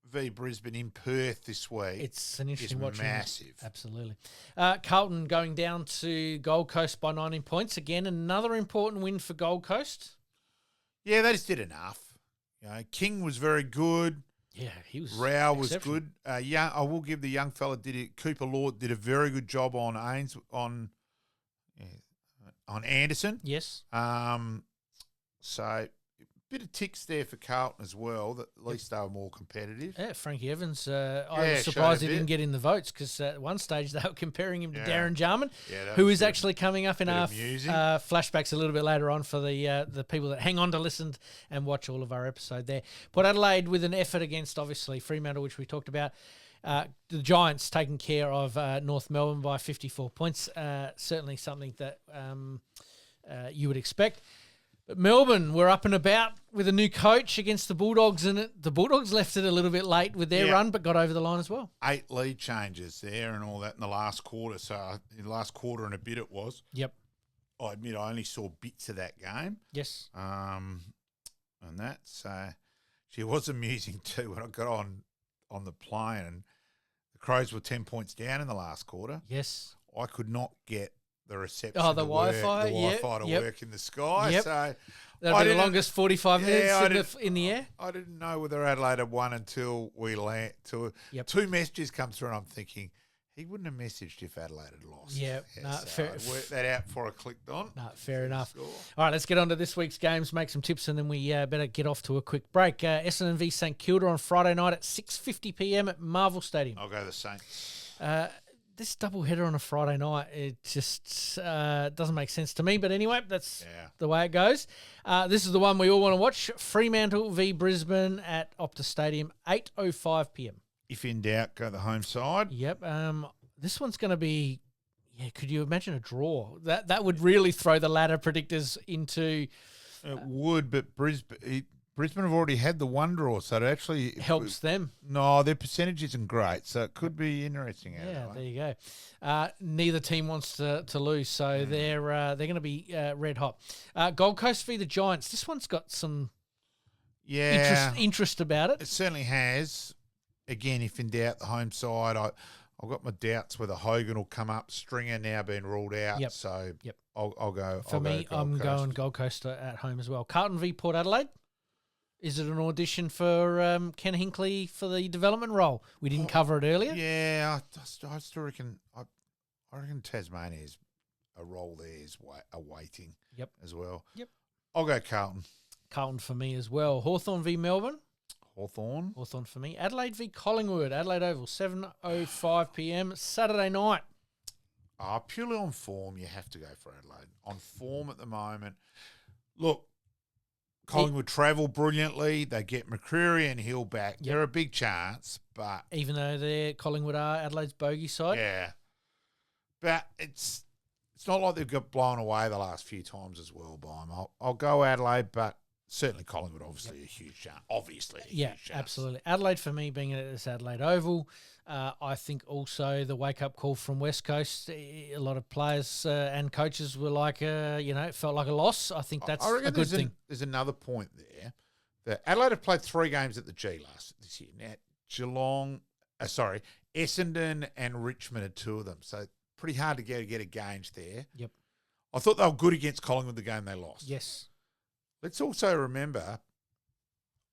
v Brisbane in Perth this week. It's an interesting watch. Massive. Absolutely. Carlton going down to Gold Coast by 19 points. Again, another important win for Gold Coast. Yeah, they just did enough. King was very good. Yeah, he was. Rao was good. I will give the young fella Cooper Lord did a very good job on Anderson. Yes. So a bit of ticks there for Carlton as well. That at least they were more competitive. Yeah, Frankie Evans. I was surprised he didn't get in the votes because at one stage they were comparing him to Darren Jarman, who is actually coming up in our flashbacks a little bit later on for the people that hang on to listen and watch all of our episode there. Port Adelaide with an effort against, obviously, Fremantle, which we talked about. The Giants taking care of North Melbourne by 54 points. Certainly something that you would expect. But Melbourne were up and about with a new coach against the Bulldogs, and the Bulldogs left it a little bit late with their run, but got over the line as well. 8 lead changes there and all that in the last quarter. So in the last quarter and a bit it was. Yep. I admit I only saw bits of that game. Yes. And that. So it was amusing too when I got on the plane and the Crows were 10 points down in the last quarter. Yes. I could not get the reception. The Wi-Fi, to work in the sky. Yep. So that'll be the longest 45 minutes in the air. I didn't know whether Adelaide had won until we land. Two messages come through, and I'm thinking he wouldn't have messaged if Adelaide had lost. Fair. I worked that out before I clicked on. Fair enough. All right, let's get on to this week's games, make some tips, and then we better get off to a quick break. Essendon v St Kilda on Friday night at 6:50 p.m. at Marvel Stadium. I'll go the Saints. This double header on a Friday night, it just doesn't make sense to me. But anyway, that's the way it goes. This is the one we all want to watch. Fremantle v Brisbane at Optus Stadium, 8:05 p.m. If in doubt, go the home side. Yep. This one's going to be, could you imagine a draw? That would really throw the ladder predictors into... It would, but Brisbane have already had the one draw, so it actually helps them. No, their percentage isn't great, so it could be interesting. There you go. Neither team wants to lose, so they're going to be red hot. Gold Coast v the Giants. This one's got some interest about it. It certainly has. Again, if in doubt, the home side. I've got my doubts whether Hogan will come up. Stringer now being ruled out, so I'll go. I'm going Gold Coast at home as well. Carlton v Port Adelaide. Is it an audition for Ken Hinkley for the development role? We didn't cover it earlier. Yeah, I still reckon. I reckon Tasmania's a role there is awaiting. As well. I'll go Carlton. Carlton for me as well. Hawthorn v Melbourne. Hawthorn for me. Adelaide v Collingwood. Adelaide Oval, 7:05 p.m. Saturday night. Purely on form, you have to go for Adelaide. On form at the moment. Look. Collingwood travel brilliantly. They get McCreery and Hill back. They're a big chance, but... Even though Collingwood are Adelaide's bogey side? Yeah. But it's not like they've got blown away the last few times as well by them. I'll go Adelaide, but certainly Collingwood, obviously a huge chance. Obviously a huge chance. Absolutely. Adelaide for me being at this Adelaide Oval. I think also the wake-up call from West Coast, a lot of players and coaches were like, it felt like a loss. I think that's a good thing. There's another point there. That Adelaide have played 3 games at the G this year. Now, Essendon and Richmond are 2 of them. So pretty hard to get a gauge there. Yep. I thought they were good against Collingwood the game they lost. Yes. Let's also remember,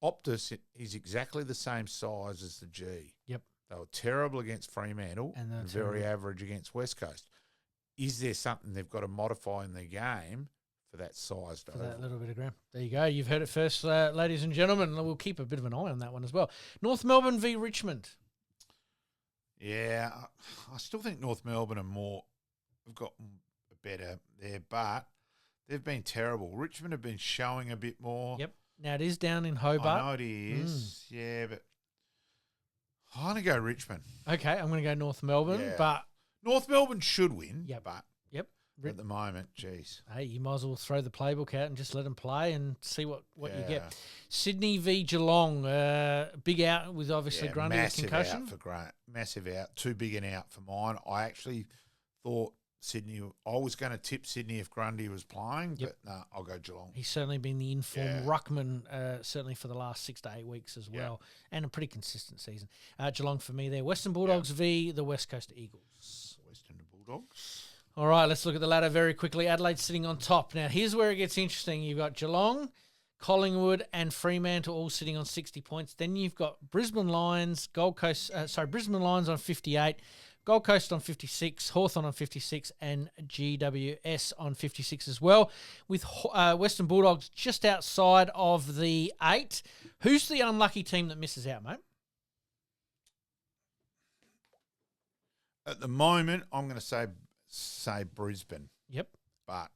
Optus is exactly the same size as the G. Yep. They were terrible against Fremantle and very average against West Coast. Is there something they've got to modify in their game for that size? For that little bit of ground. There you go. You've heard it first, ladies and gentlemen. We'll keep a bit of an eye on that one as well. North Melbourne v Richmond. Yeah, I still think North Melbourne have got better there, but they've been terrible. Richmond have been showing a bit more. Yep. Now it is down in Hobart. I know it is. Yeah, but I'm going to go Richmond. Okay, I'm going to go North Melbourne, but... North Melbourne should win, at the moment. Jeez. Hey, you might as well throw the playbook out and just let them play and see what you Yeah. get. Sydney v Geelong, big out with obviously Grundy with concussion. Massive out. Too big an out for mine. I actually thought Sydney. I was going to tip Sydney if Grundy was playing, but no, I'll go Geelong. He's certainly been the informed ruckman, certainly for the last 6 to 8 weeks as well, and a pretty consistent season. Geelong for me there. Western Bulldogs v the West Coast Eagles. Western Bulldogs. All right, let's look at the ladder very quickly. Adelaide sitting on top. Now, here's where it gets interesting. You've got Geelong, Collingwood and Fremantle all sitting on 60 points. Then you've got Brisbane Lions, Brisbane Lions on 58, Gold Coast on 56, Hawthorn on 56, and GWS on 56 as well, with Western Bulldogs just outside of the 8. Who's the unlucky team that misses out, mate? At the moment, I'm going to say Brisbane. Yep. But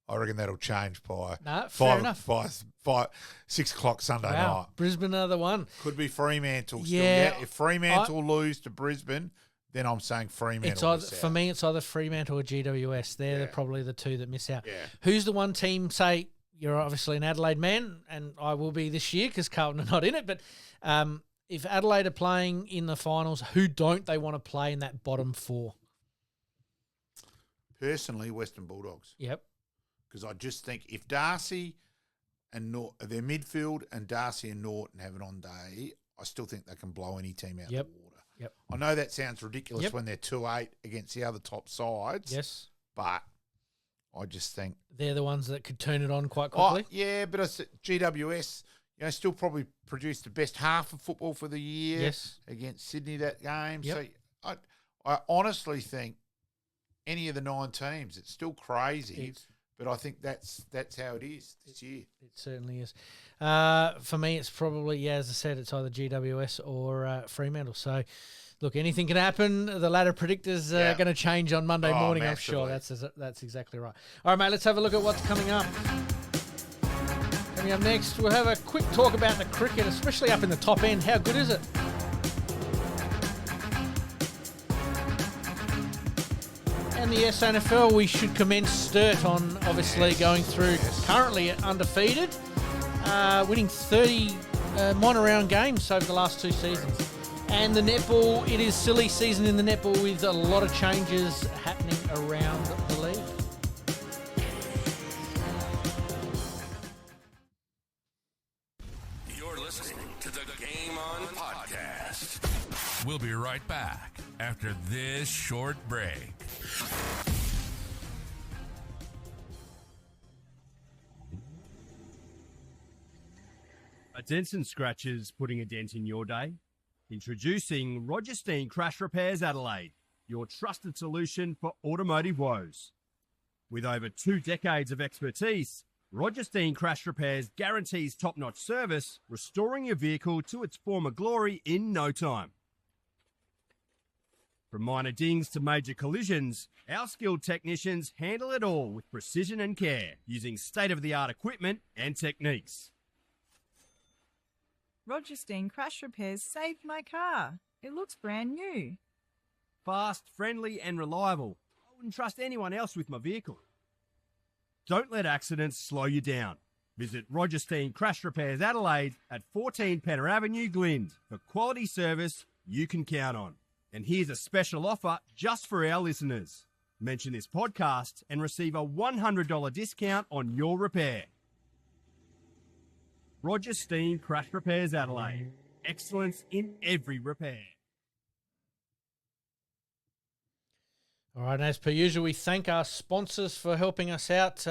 I reckon that'll change by fair enough. By 6 o'clock Sunday night. Brisbane are the one. Could be Fremantle. Yeah. Still. If Fremantle lose to Brisbane, then I'm saying Fremantle. For me, it's either Fremantle or GWS. They're probably the two that miss out. Yeah. Who's the one team, say, you're obviously an Adelaide man, and I will be this year because Carlton are not in it, but if Adelaide are playing in the finals, who don't they want to play in that bottom 4? Personally, Western Bulldogs. Yep. Because I just think if Darcy and their midfield and Darcy and Norton have an on day, I still think they can blow any team out of the water. Yep. I know that sounds ridiculous when they're 2-8 against the other top sides. Yes. But I just think they're the ones that could turn it on quite quickly. Yeah, but GWS, still probably produced the best half of football for the year against Sydney that game. Yep. So I honestly think any of the 9 teams, it's still crazy. But I think that's how it is this year. It certainly is. For me, it's probably, as I said, it's either GWS or Fremantle. So, look, anything can happen. The ladder predictors are going to change on Monday morning, massively. I'm sure. That's exactly right. All right, mate, let's have a look at what's coming up. Coming up next, we'll have a quick talk about the cricket, especially up in the top end. How good is it? And the SANFL, we should commence Sturt on obviously going through currently undefeated, winning 30 minor round games over the last 2 seasons. And the netball, it is silly season in the netball with a lot of changes happening around the league. You're listening to the Game On Podcast. We'll be right back after this short break. A dents and scratches putting a dent in your day? Introducing Roger Steen Crash Repairs Adelaide, your trusted solution for automotive woes. With over 2 decades of expertise, Roger Steen Crash Repairs guarantees top-notch service, restoring your vehicle to its former glory in no time. From minor dings to major collisions, our skilled technicians handle it all with precision and care, using state-of-the-art equipment and techniques. Roger Steen Crash Repairs saved my car. It looks brand new. Fast, friendly and reliable. I wouldn't trust anyone else with my vehicle. Don't let accidents slow you down. Visit Roger Steen Crash Repairs Adelaide at 14 Penner Avenue, Glynde, for quality service you can count on. And here's a special offer just for our listeners. Mention this podcast and receive a $100 discount on your repair. Roger Steen Crash Repairs Adelaide. Excellence in every repair. All right, and as per usual, we thank our sponsors for helping us out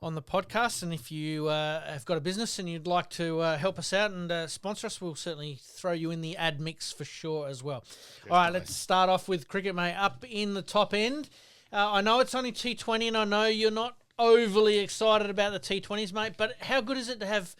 on the podcast. And if you have got a business and you'd like to help us out and sponsor us, we'll certainly throw you in the ad mix for sure as well. Definitely. All right, let's start off with cricket, mate. Up in the top end. I know it's only T20, and I know you're not overly excited about the T20s, mate, but how good is it to have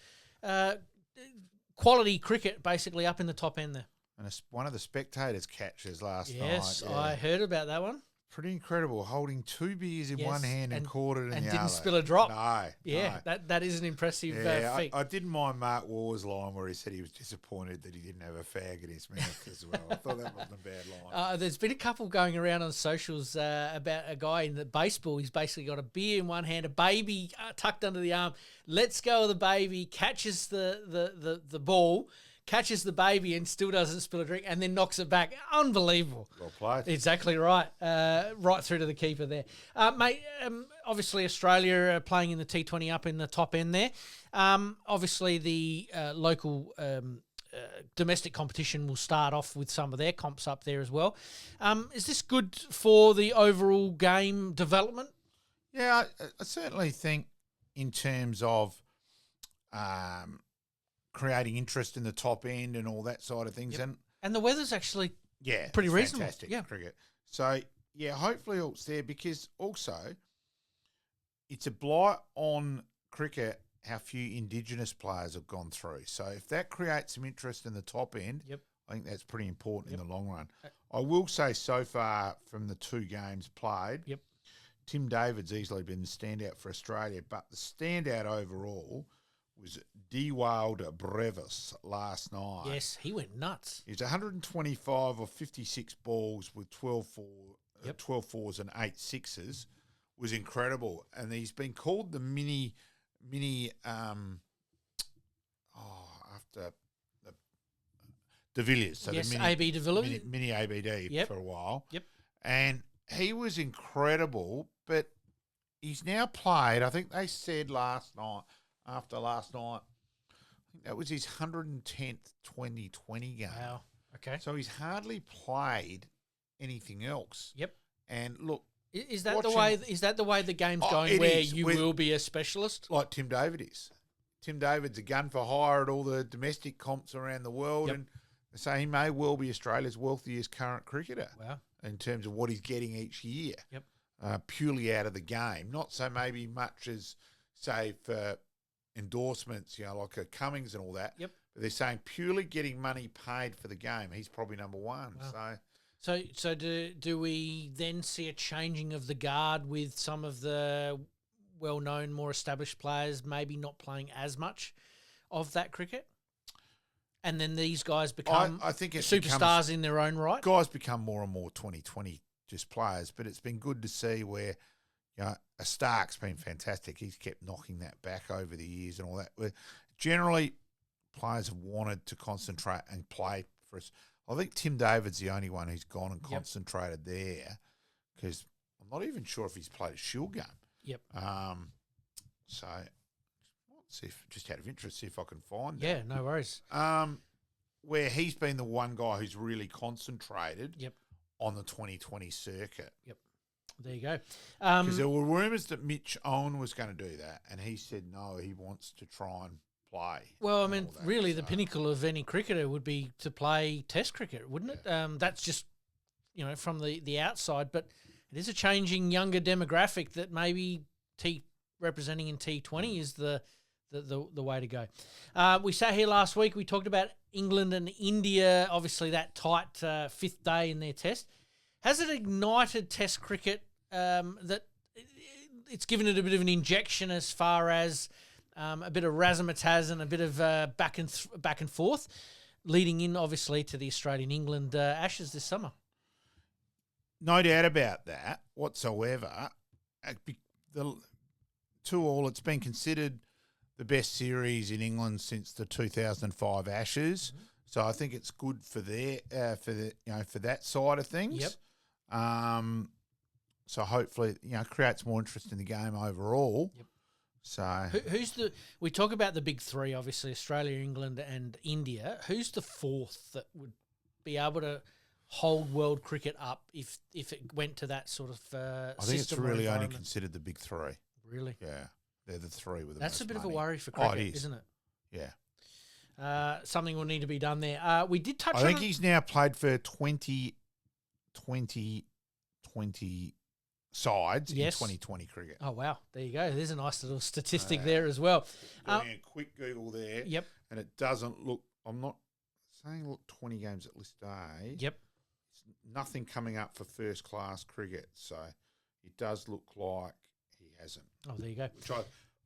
quality cricket basically up in the top end there? And one of the spectators catches last night. Yes, I heard about that one. Pretty incredible, holding 2 beers in one hand and caught it in the other. And didn't spill a drop. No. Yeah, no. that is an impressive feat. I didn't mind Mark Waugh's line where he said he was disappointed that he didn't have a fag in his mouth as well. I thought that wasn't a bad line. There's been a couple going around on socials about a guy in the baseball. He's basically got a beer in one hand, a baby tucked under the arm, lets go of the baby, catches the ball, catches the baby and still doesn't spill a drink and then knocks it back. Unbelievable. Well played. Exactly right. Right through to the keeper there. Mate, obviously Australia are playing in the T20 up in the top end there. Obviously the local domestic competition will start off with some of their comps up there as well. Is this good for the overall game development? Yeah, I certainly think in terms of creating interest in the top end and all that side of things. Yep. And the weather's actually pretty it's reasonable. Fantastic cricket. So, hopefully it's there because also it's a blight on cricket how few Indigenous players have gone through. So if that creates some interest in the top end, I think that's pretty important in the long run. I will say so far from the 2 games played, Tim David's easily been the standout for Australia, but the standout overall was Dewald Brevis last night. Yes, he went nuts. He was 125 or 56 balls with 12 fours and 8 sixes. Was incredible. And he's been called the mini after the De Villiers. So yes, the AB De Villiers. Mini ABD for a while. Yep. And he was incredible, but he's now played, I think they said after last night, I think that was his 110th 2020 game. Wow. Okay. So he's hardly played anything else. Yep. And look, is that the way? Is that the way the game's going? Where you will be a specialist, like Tim David is. Tim David's a gun for hire at all the domestic comps around the world, and so he may well be Australia's wealthiest current cricketer. Wow. In terms of what he's getting each year. Yep. Purely out of the game, not so maybe much as say for endorsements, like a Cummings and all that. Yep. But they're saying purely getting money paid for the game, he's probably number one. Wow. So do we then see a changing of the guard with some of the well-known, more established players maybe not playing as much of that cricket? And then these guys become I think superstars in their own right? Guys become more and more 2020 just players, but it's been good to see where a Stark's been fantastic. He's kept knocking that back over the years and all that. Generally, players have wanted to concentrate and play for us. I think Tim David's the only one who's gone and concentrated there because I'm not even sure if he's played a Shield game. Yep. So, see if, just out of interest, see if I can find that. Yeah, no worries. Where he's been the one guy who's really concentrated Yep. on the 2020 circuit. Yep. There you go. Because there were rumours that Mitch Owen was going to do that, and he said no, he wants to try and play. Well, I mean, really, the pinnacle of any cricketer would be to play Test cricket, wouldn't it? That's just, from the outside, but it is a changing younger demographic that maybe representing in T20 is the way to go. We sat here last week. We talked about England and India. Obviously, that tight 5th day in their Test. Has it ignited Test cricket? That it's given it a bit of an injection as far as a bit of razzmatazz and a bit of back and forth, leading in obviously to the Australian England Ashes this summer. No doubt about that whatsoever. It's been considered the best series in England since the 2005 Ashes. Mm-hmm. So I think it's good for for that side of things. Yep. So hopefully creates more interest in the game overall. Yep. So we talk about the big three, obviously Australia, England, and India. Who's the fourth that would be able to hold world cricket up if it went to that sort of I think it's really only considered the big three. Really? Yeah. They're the three with the That's most a bit money. of a worry for cricket, it is. Isn't it? Yeah. Something will need to be done there. We did touch on... I think he's now played for 20 sides in 2020 cricket. Oh, wow. There you go. There's a nice little statistic there as well. Doing a quick Google there. Yep. And it doesn't look... I'm not saying 20 games at list A. Yep. It's nothing coming up for first-class cricket. So it does look like he hasn't. Oh, there you go. Which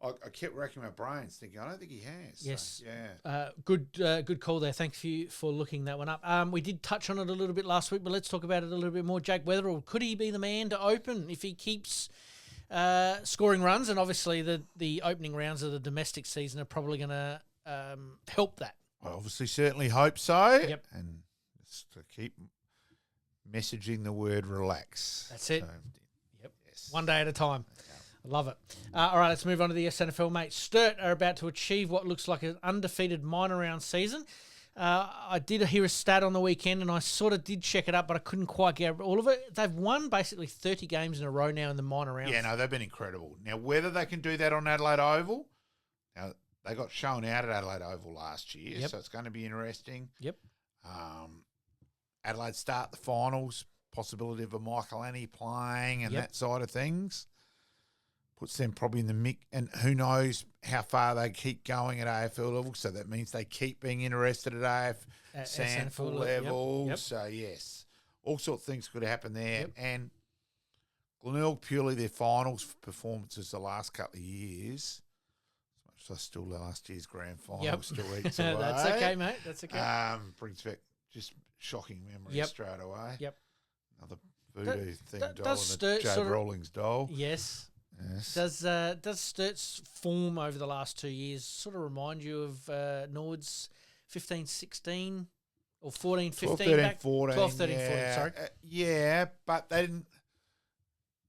I kept racking my brains thinking, I don't think he has. Yes. So, yeah. Good call there. Thank you for looking that one up. We did touch on it a little bit last week, but let's talk about it a little bit more. Jake Weatherall, could he be the man to open if he keeps scoring runs? And obviously the opening rounds of the domestic season are probably going to help that. I obviously certainly hope so. Yep. And just to keep messaging the word relax. That's it. So, Yep. yes. One day at a time. I love it. All right, let's move on to the SANFL, mate. Sturt are about to achieve what looks like an undefeated minor round season. I did hear a stat on the weekend, and I sort of did check it up, but I couldn't quite get all of it. They've won basically 30 games in a row now in the minor rounds. Yeah, no, they've been incredible. Now, whether they can do that on Adelaide Oval, now they got shown out at Adelaide Oval last year, so it's going to be interesting. Yep. Adelaide start the finals, possibility of a Michael Annie playing and that side of things. Puts them probably in the mix, and who knows how far they keep going at AFL level. So that means they keep being interested at SANFL level. Yep. So yes, all sorts of things could happen there. Yep. And Glenelg, purely their finals performances the last couple of years, as much as I still last year's grand final still eats away. That's okay, mate. That's okay. Brings back just shocking memories straight away. Yep. Another voodoo themed doll does and a Jade sort of, Rawlings doll. Yes. Yes. Does Sturt's form over the last 2 years sort of remind you of Nord's 15-16 or 14-15 back? 14, 12, 13, 14, sorry. Yeah, but they didn't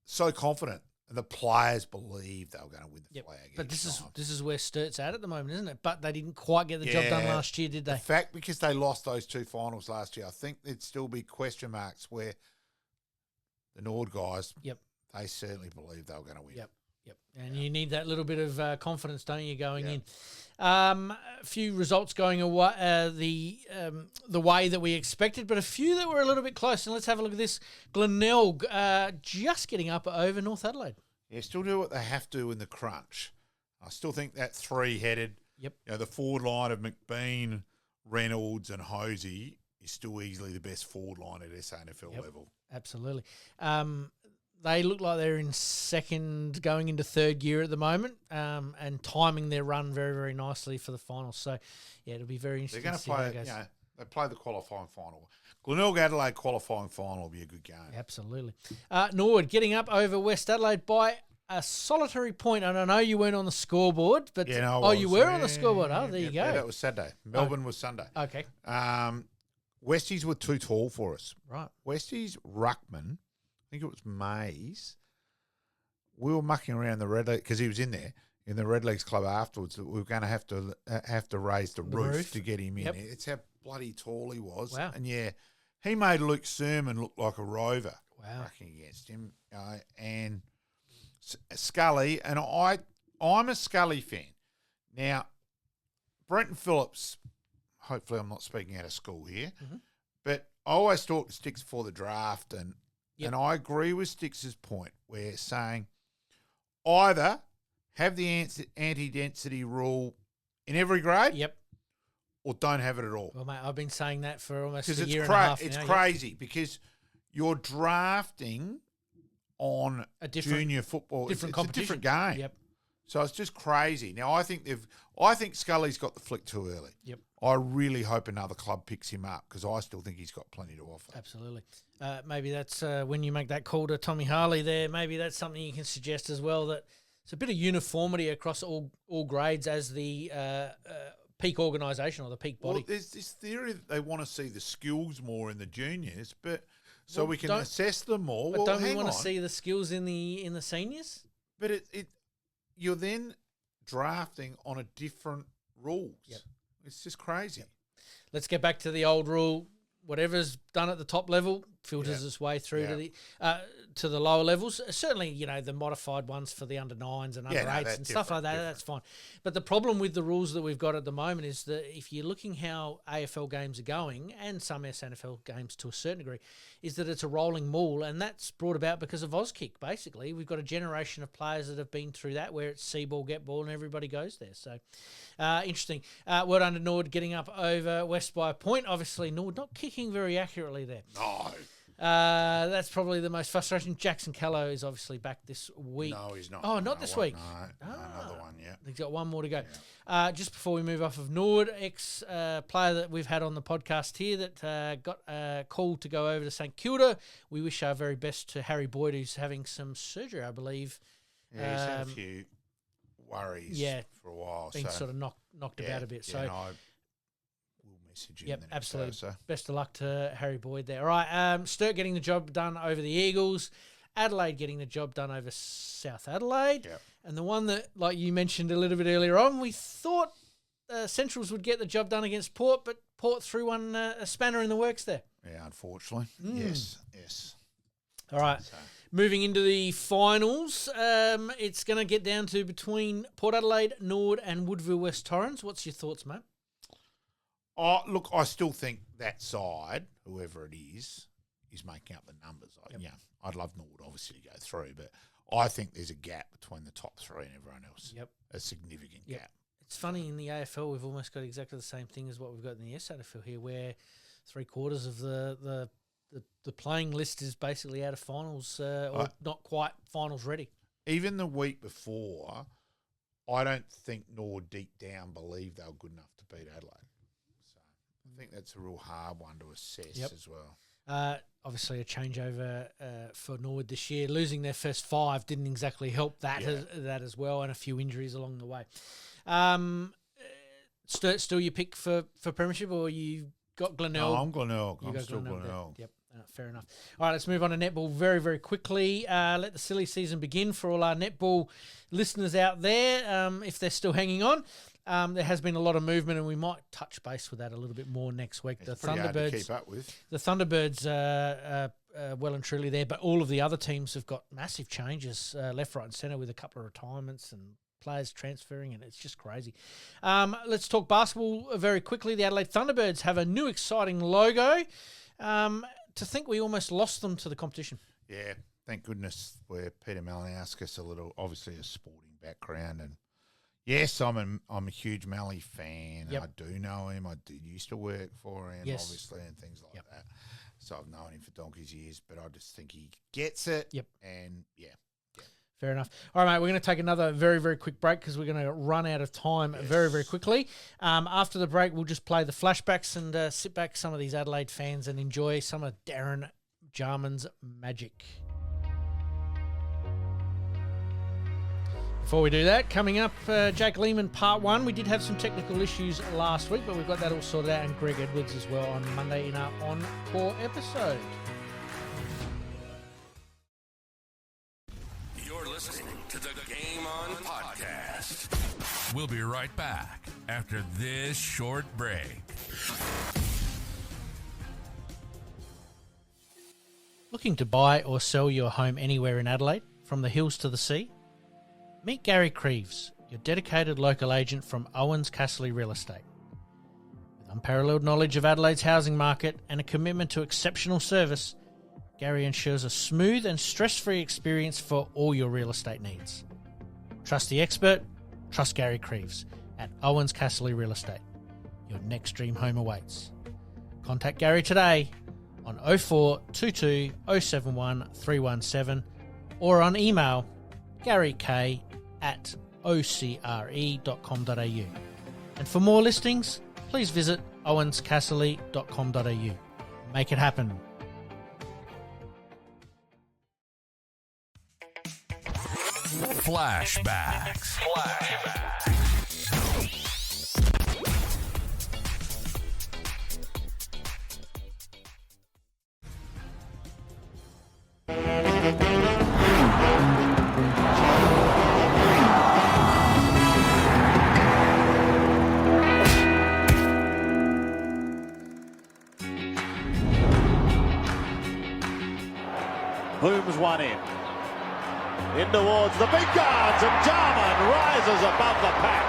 so confident. The players believed they were going to win the flag. But this is where Sturt's at the moment, isn't it? But they didn't quite get the job done last year, did they? In fact, because they lost those two finals last year, I think there'd still be question marks where the Nord guys they certainly believed they were going to win. Yep. And you need that little bit of confidence, don't you, going in? A few results going away, the way that we expected, but a few that were a little bit close. And let's have a look at this. Glenelg just getting up over North Adelaide. Yeah, still do what they have to in the crunch. I still think that three-headed, the forward line of McBean, Reynolds and Hosey is still easily the best forward line at SANFL level. Absolutely. They look like they're in second, going into third gear at the moment, and timing their run very, very nicely for the finals. So, yeah, it'll be very interesting. They're going to play, they play the qualifying final. Glenelg Adelaide qualifying final will be a good game. Absolutely. Nord getting up over West Adelaide by a solitary point, and I know you weren't on the scoreboard, but you were on the scoreboard. Oh, there you go. Yeah, that was Saturday. Melbourne was Sunday. Okay. Westies were too tall for us. Right. Westies ruckman. I think it was Mays. We were mucking around the Red Legs because he was in there in the Red Legs Club afterwards. We were going to have to raise the roof to get him in. It's how bloody tall he was. Wow. And he made Luke Sermon look like a rover. Wow. Rucking against him. And Scully, and I'm a Scully fan. Now, Brenton Phillips. Hopefully, I'm not speaking out of school here, but I always talk to Sticks before the draft and. And I agree with Stix's point. We're saying either have the anti-density rule in every grade, or don't have it at all. Well, mate, I've been saying that for almost a year and a half now. It's crazy because you're drafting on a junior football. It's a different game. Yep. So it's just crazy. Now I think Scully's got the flick too early. Yep. I really hope another club picks him up because I still think he's got plenty to offer. Absolutely. Maybe that's when you make that call to Tommy Harley there, maybe that's something you can suggest as well, that it's a bit of uniformity across all grades as the peak organisation or the peak body. Well, there's this theory that they want to see the skills more in the juniors, but so we can assess them more. But don't we want to see the skills in the seniors? But you're then drafting on a different rules. Yep. It's just crazy. Let's get back to the old rule. Whatever's done at the top level filters its way through to the lower levels. Certainly, the modified ones for the under 9s and under 8s and stuff like that, that's fine. But the problem with the rules that we've got at the moment is that if you're looking how AFL games are going, and some SANFL games to a certain degree, is that it's a rolling maul, and that's brought about because of Auskick, basically. We've got a generation of players that have been through that, where it's see ball, get ball, and everybody goes there. So, interesting. Well done to Nord getting up over West by a point. Obviously, Nord not kicking very accurately there. No. That's probably the most frustrating. Jackson Callow is obviously back this week. No, he's not. Oh, not this week. No, another one, yeah. He's got one more to go. Just before we move off of Nord, ex-player that we've had on the podcast here that got a call to go over to St Kilda. We wish our very best to Harry Boyd, who's having some surgery, I believe. Yeah, he's had a few worries for a while. Been sort of knocked about a bit. Yeah, and I will message him. Yep, the next absolutely. day, so. Best of luck to Harry Boyd there. All right, Sturt getting the job done over the Eagles. Adelaide getting the job done over South Adelaide. Yep. And the one that, like you mentioned a little bit earlier on, we thought Centrals would get the job done against Port, but Port threw a spanner in the works there. Yeah, unfortunately. Yes. All right. So. Moving into the finals, it's going to get down to between Port Adelaide, Nord and Woodville West Torrens. What's your thoughts, mate? Oh, look, I still think that side, whoever it is making up the numbers. Yep. I'd love Nord, obviously, to go through, but I think there's a gap between the top three and everyone else. Yep. A significant gap. It's funny, in the AFL, we've almost got exactly the same thing as what we've got in the SANFL here, where 3/4 of the playing list is basically out of finals or not quite finals ready. Even the week before, I don't think Nord deep down believed they were good enough to beat Adelaide. So I think that's a real hard one to assess as well. Obviously, a changeover for Nord this year. Losing their first 5 didn't exactly help that as well, and a few injuries along the way. Sturt still your pick for premiership, or you got Glenelg? No, I'm Glenelg. I'm still Glenelg. Yep. Fair enough. All right, let's move on to netball very, very quickly. Let the silly season begin for all our netball listeners out there, if they're still hanging on. There has been a lot of movement, and we might touch base with that a little bit more next week. It's pretty hard to keep up with. The Thunderbirds are well and truly there, but all of the other teams have got massive changes, left, right and centre, with a couple of retirements and players transferring, and it's just crazy. Let's talk basketball very quickly. The Adelaide Thunderbirds have a new exciting logo. To think we almost lost them to the competition. Yeah, thank goodness where Peter Malinowskis a little, obviously a sporting background, and yes, I'm a huge Mally fan. Yep. I do know him. I used to work for him, obviously, and things like that. So I've known him for donkey's years, but I just think he gets it. Yep. And Fair enough. All right, mate, we're going to take another very, very quick break because we're going to run out of time very, very quickly. After the break, we'll just play the flashbacks and sit back some of these Adelaide fans and enjoy some of Darren Jarman's magic. Before we do that, coming up, Jake Lehmann Part 1. We did have some technical issues last week, but we've got that all sorted out, and Greg Edwards as well on Monday in our Encore episode. Listening to the Game On podcast. We'll be right back after this short break. Looking to buy or sell your home anywhere in Adelaide, from the hills to the sea? Meet Gary KRIEVS, your dedicated local agent from OUWENS CASSERLY Real Estate. With unparalleled knowledge of Adelaide's housing market and a commitment to exceptional service, Gary ensures a smooth and stress-free experience for all your real estate needs. Trust the expert, trust Gary KRIEVS at OUWENS CASSERLY Real Estate. Your next dream home awaits. Contact Gary today on 0422 071 317 or on email garyk@ocre.com.au. And for more listings, please visit owenscasserly.com.au. Make it happen. Flashbacks. Booms one in towards the big guards, and Jarman rises above the pack.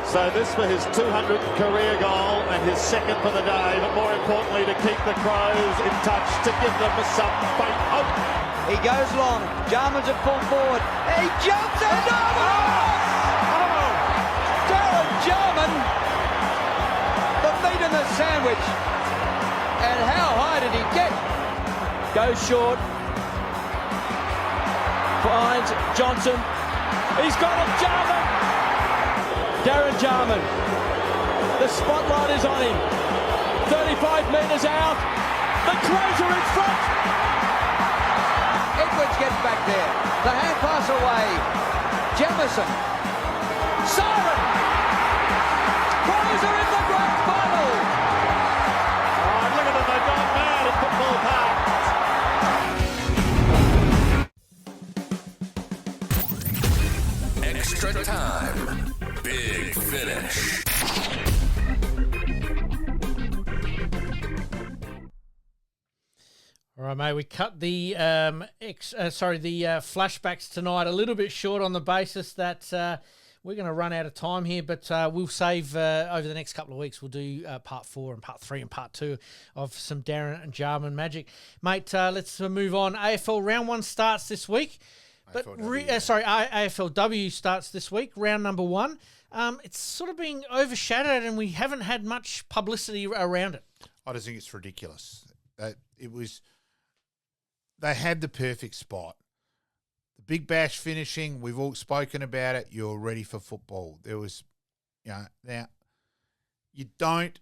So this for his 200th career goal and his second for the day, but more importantly to keep the Crows in touch, to give them some faint hope. He goes long, Jarman's at full forward, he jumps and Darren Jarman, the meat in the sandwich. And how high did opportunity. Goes short. Finds Johnson. He's got it, Jarman. Darren Jarman. The spotlight is on him. 35 metres out. The Crows are in front. Edwards gets back there. The hand pass away. Jamison. Siren. Crows are in the grand final. Oh, look at them, they've gone mad at Football Park. Extra time. Big finish. All right, mate. We cut the flashbacks tonight a little bit short on the basis that we're going to run out of time here, but we'll save over the next couple of weeks. We'll do part 4 and part 3 and part 2 of some Darren and Jarman magic, mate. Let's move on. AFL round 1 starts this week, but AFLW starts this week. Round number 1. It's sort of being overshadowed, and we haven't had much publicity around it. I just think it's ridiculous. They had the perfect spot. The Big Bash finishing, we've all spoken about it. You're ready for football. There was, now, you don't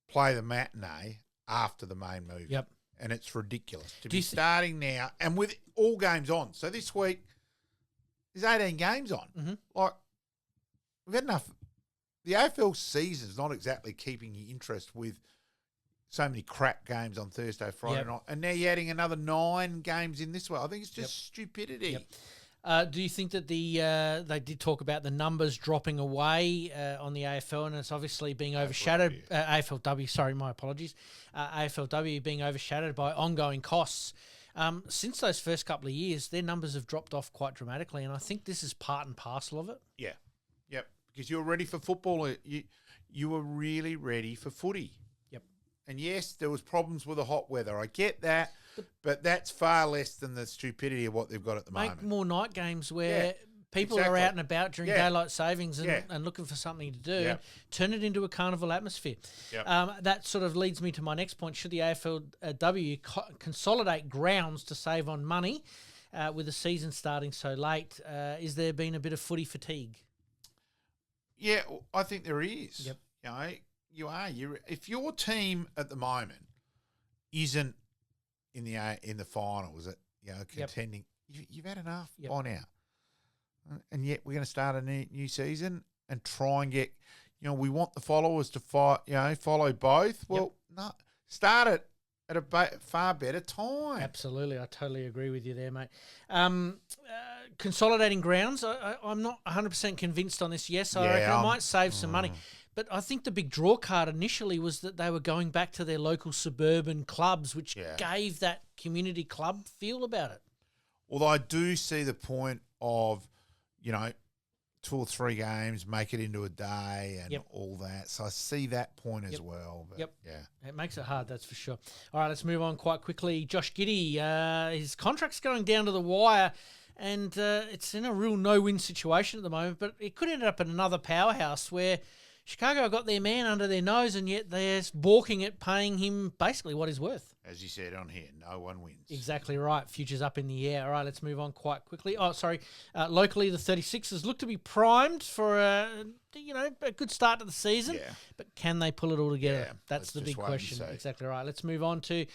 play the matinee after the main movie. Yep. And it's ridiculous to be starting now and with all games on. So this week, there's 18 games on. Mm-hmm. Like, we've had enough. The AFL season's not exactly keeping your interest with so many crap games on Thursday, Friday night. And now you're adding another 9 games in this way. I think it's just stupidity. Yep. Do you think that they did talk about the numbers dropping away on the AFL, and it's obviously being overshadowed, AFLW, sorry, my apologies, AFLW being overshadowed by ongoing costs. Since those first couple of years, their numbers have dropped off quite dramatically, and I think this is part and parcel of it. Yeah. Yep. Because you're ready for football. You were really ready for footy. And yes, there was problems with the hot weather. I get that, but that's far less than the stupidity of what they've got at the moment. Make more night games where people are out and about during daylight savings and looking for something to do. Yep. Turn it into a carnival atmosphere. Yep. That sort of leads me to my next point. Should the AFLW consolidate grounds to save on money with the season starting so late? Is there been a bit of footy fatigue? Yeah, I think there is. Yep. You know, if your team at the moment isn't in the finals, contending, you've had enough by now, and yet we're going to start a new season and try and get, we want the followers to follow both. Well, no, start it at a far better time. Absolutely, I totally agree with you there, mate. Consolidating grounds, I'm not 100% convinced on this. Yes, I reckon it might save some money. But I think the big draw card initially was that they were going back to their local suburban clubs, which gave that community club feel about it. Although I do see the point of, 2 or 3 games, make it into a day and all that. So I see that point as well. But It makes it hard, that's for sure. All right, let's move on quite quickly. Josh Giddey, his contract's going down to the wire, and it's in a real no-win situation at the moment, but it could end up in another powerhouse where Chicago got their man under their nose, and yet they're balking at paying him basically what he's worth. As you said on here, no one wins. Exactly right. Future's up in the air. All right, let's move on quite quickly. Locally, the 36ers look to be primed for a good start to the season. Yeah. But can they pull it all together? Yeah, that's the big question. Exactly right. Let's move on to,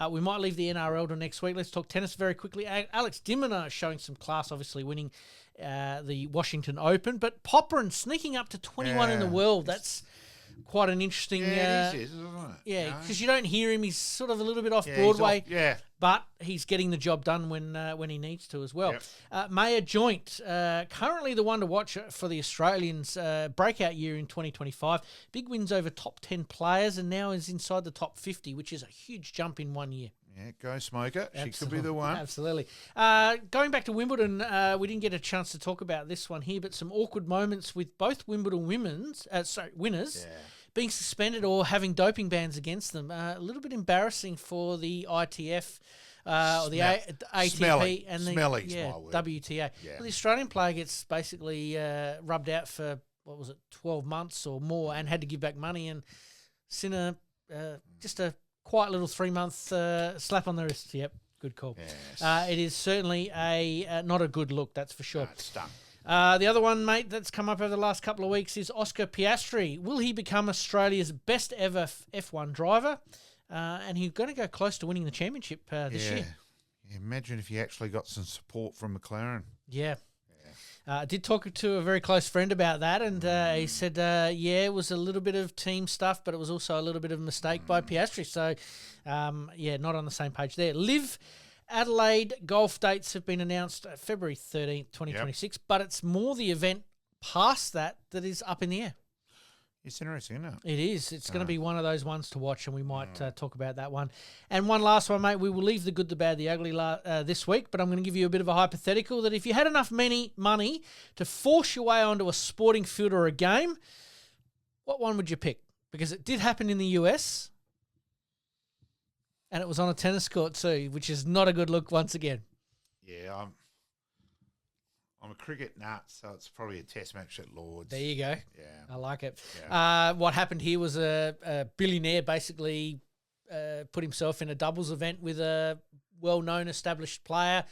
we might leave the NRL to next week. Let's talk tennis very quickly. Alex Dimona showing some class, obviously winning the Washington Open, but Popperin sneaking up to 21 in the world. That's quite an interesting. It is, isn't it? Yeah, because you don't hear him. He's sort of a little bit off Broadway. But he's getting the job done when he needs to as well. Yep. Mayer Joint, currently the one to watch for the Australians' breakout year in 2025. Big wins over top 10 players, and now is inside the top 50, which is a huge jump in 1 year. Yeah, go Smoker. She could be the one. Absolutely. Going back to Wimbledon, we didn't get a chance to talk about this one here, but some awkward moments with both Wimbledon winners being suspended or having doping bans against them. A little bit embarrassing for the ITF or the ATP and the WTA. Yeah. Well, the Australian player gets basically rubbed out for, 12 months or more, and had to give back money, and Sinner just a quiet little 3-month slap on the wrist. Yep, good call. Yes. It is certainly not a good look, that's for sure. No, it's done. The other one, mate, that's come up over the last couple of weeks is Oscar Piastri. Will he become Australia's best ever F1 driver? And he's going to go close to winning the championship this year. Yeah, imagine if he actually got some support from McLaren. Yeah. I did talk to a very close friend about that, and he said, it was a little bit of team stuff, but it was also a little bit of a mistake by Piastri. So, not on the same page there. Live Adelaide golf dates have been announced February 13th, 2026, but it's more the event past that is up in the air. It's interesting, isn't it? It is. It's going to be one of those ones to watch, and we might talk about that one. And one last one, mate. We will leave the good, the bad, the ugly this week, but I'm going to give you a bit of a hypothetical that if you had enough money to force your way onto a sporting field or a game, what one would you pick? Because it did happen in the US, and it was on a tennis court too, which is not a good look once again. Yeah, I'm a cricket nut, so it's probably a test match at Lord's. There you go. Yeah. I like it. Yeah. What happened here was a billionaire basically put himself in a doubles event with a well-known established player,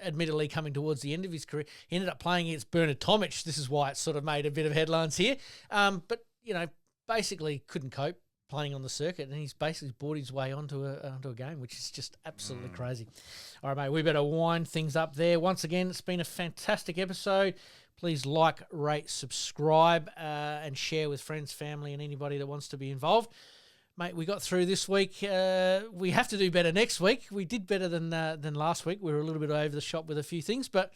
admittedly coming towards the end of his career. He ended up playing against Bernard Tomic. This is why it sort of made a bit of headlines here. But, basically couldn't cope playing on the circuit, and he's basically bought his way onto a game, which is just absolutely crazy. All right, mate, we better wind things up there. Once again, it's been a fantastic episode. Please like, rate, subscribe, and share with friends, family, and anybody that wants to be involved. Mate, we got through this week. We have to do better next week. We did better than last week. We were a little bit over the shop with a few things, but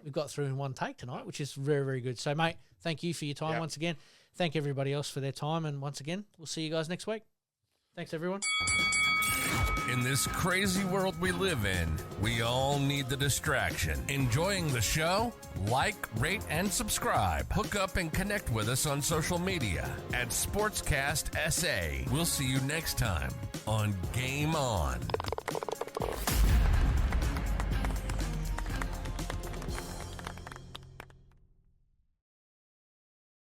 we got through in one take tonight, which is very, very good. So, mate, thank you for your time once again. Thank everybody else for their time, and once again, we'll see you guys next week. Thanks, everyone. In this crazy world we live in, we all need the distraction. Enjoying the show? Like, rate, and subscribe. Hook up and connect with us on social media at SportsCast SA. We'll see you next time on Game On.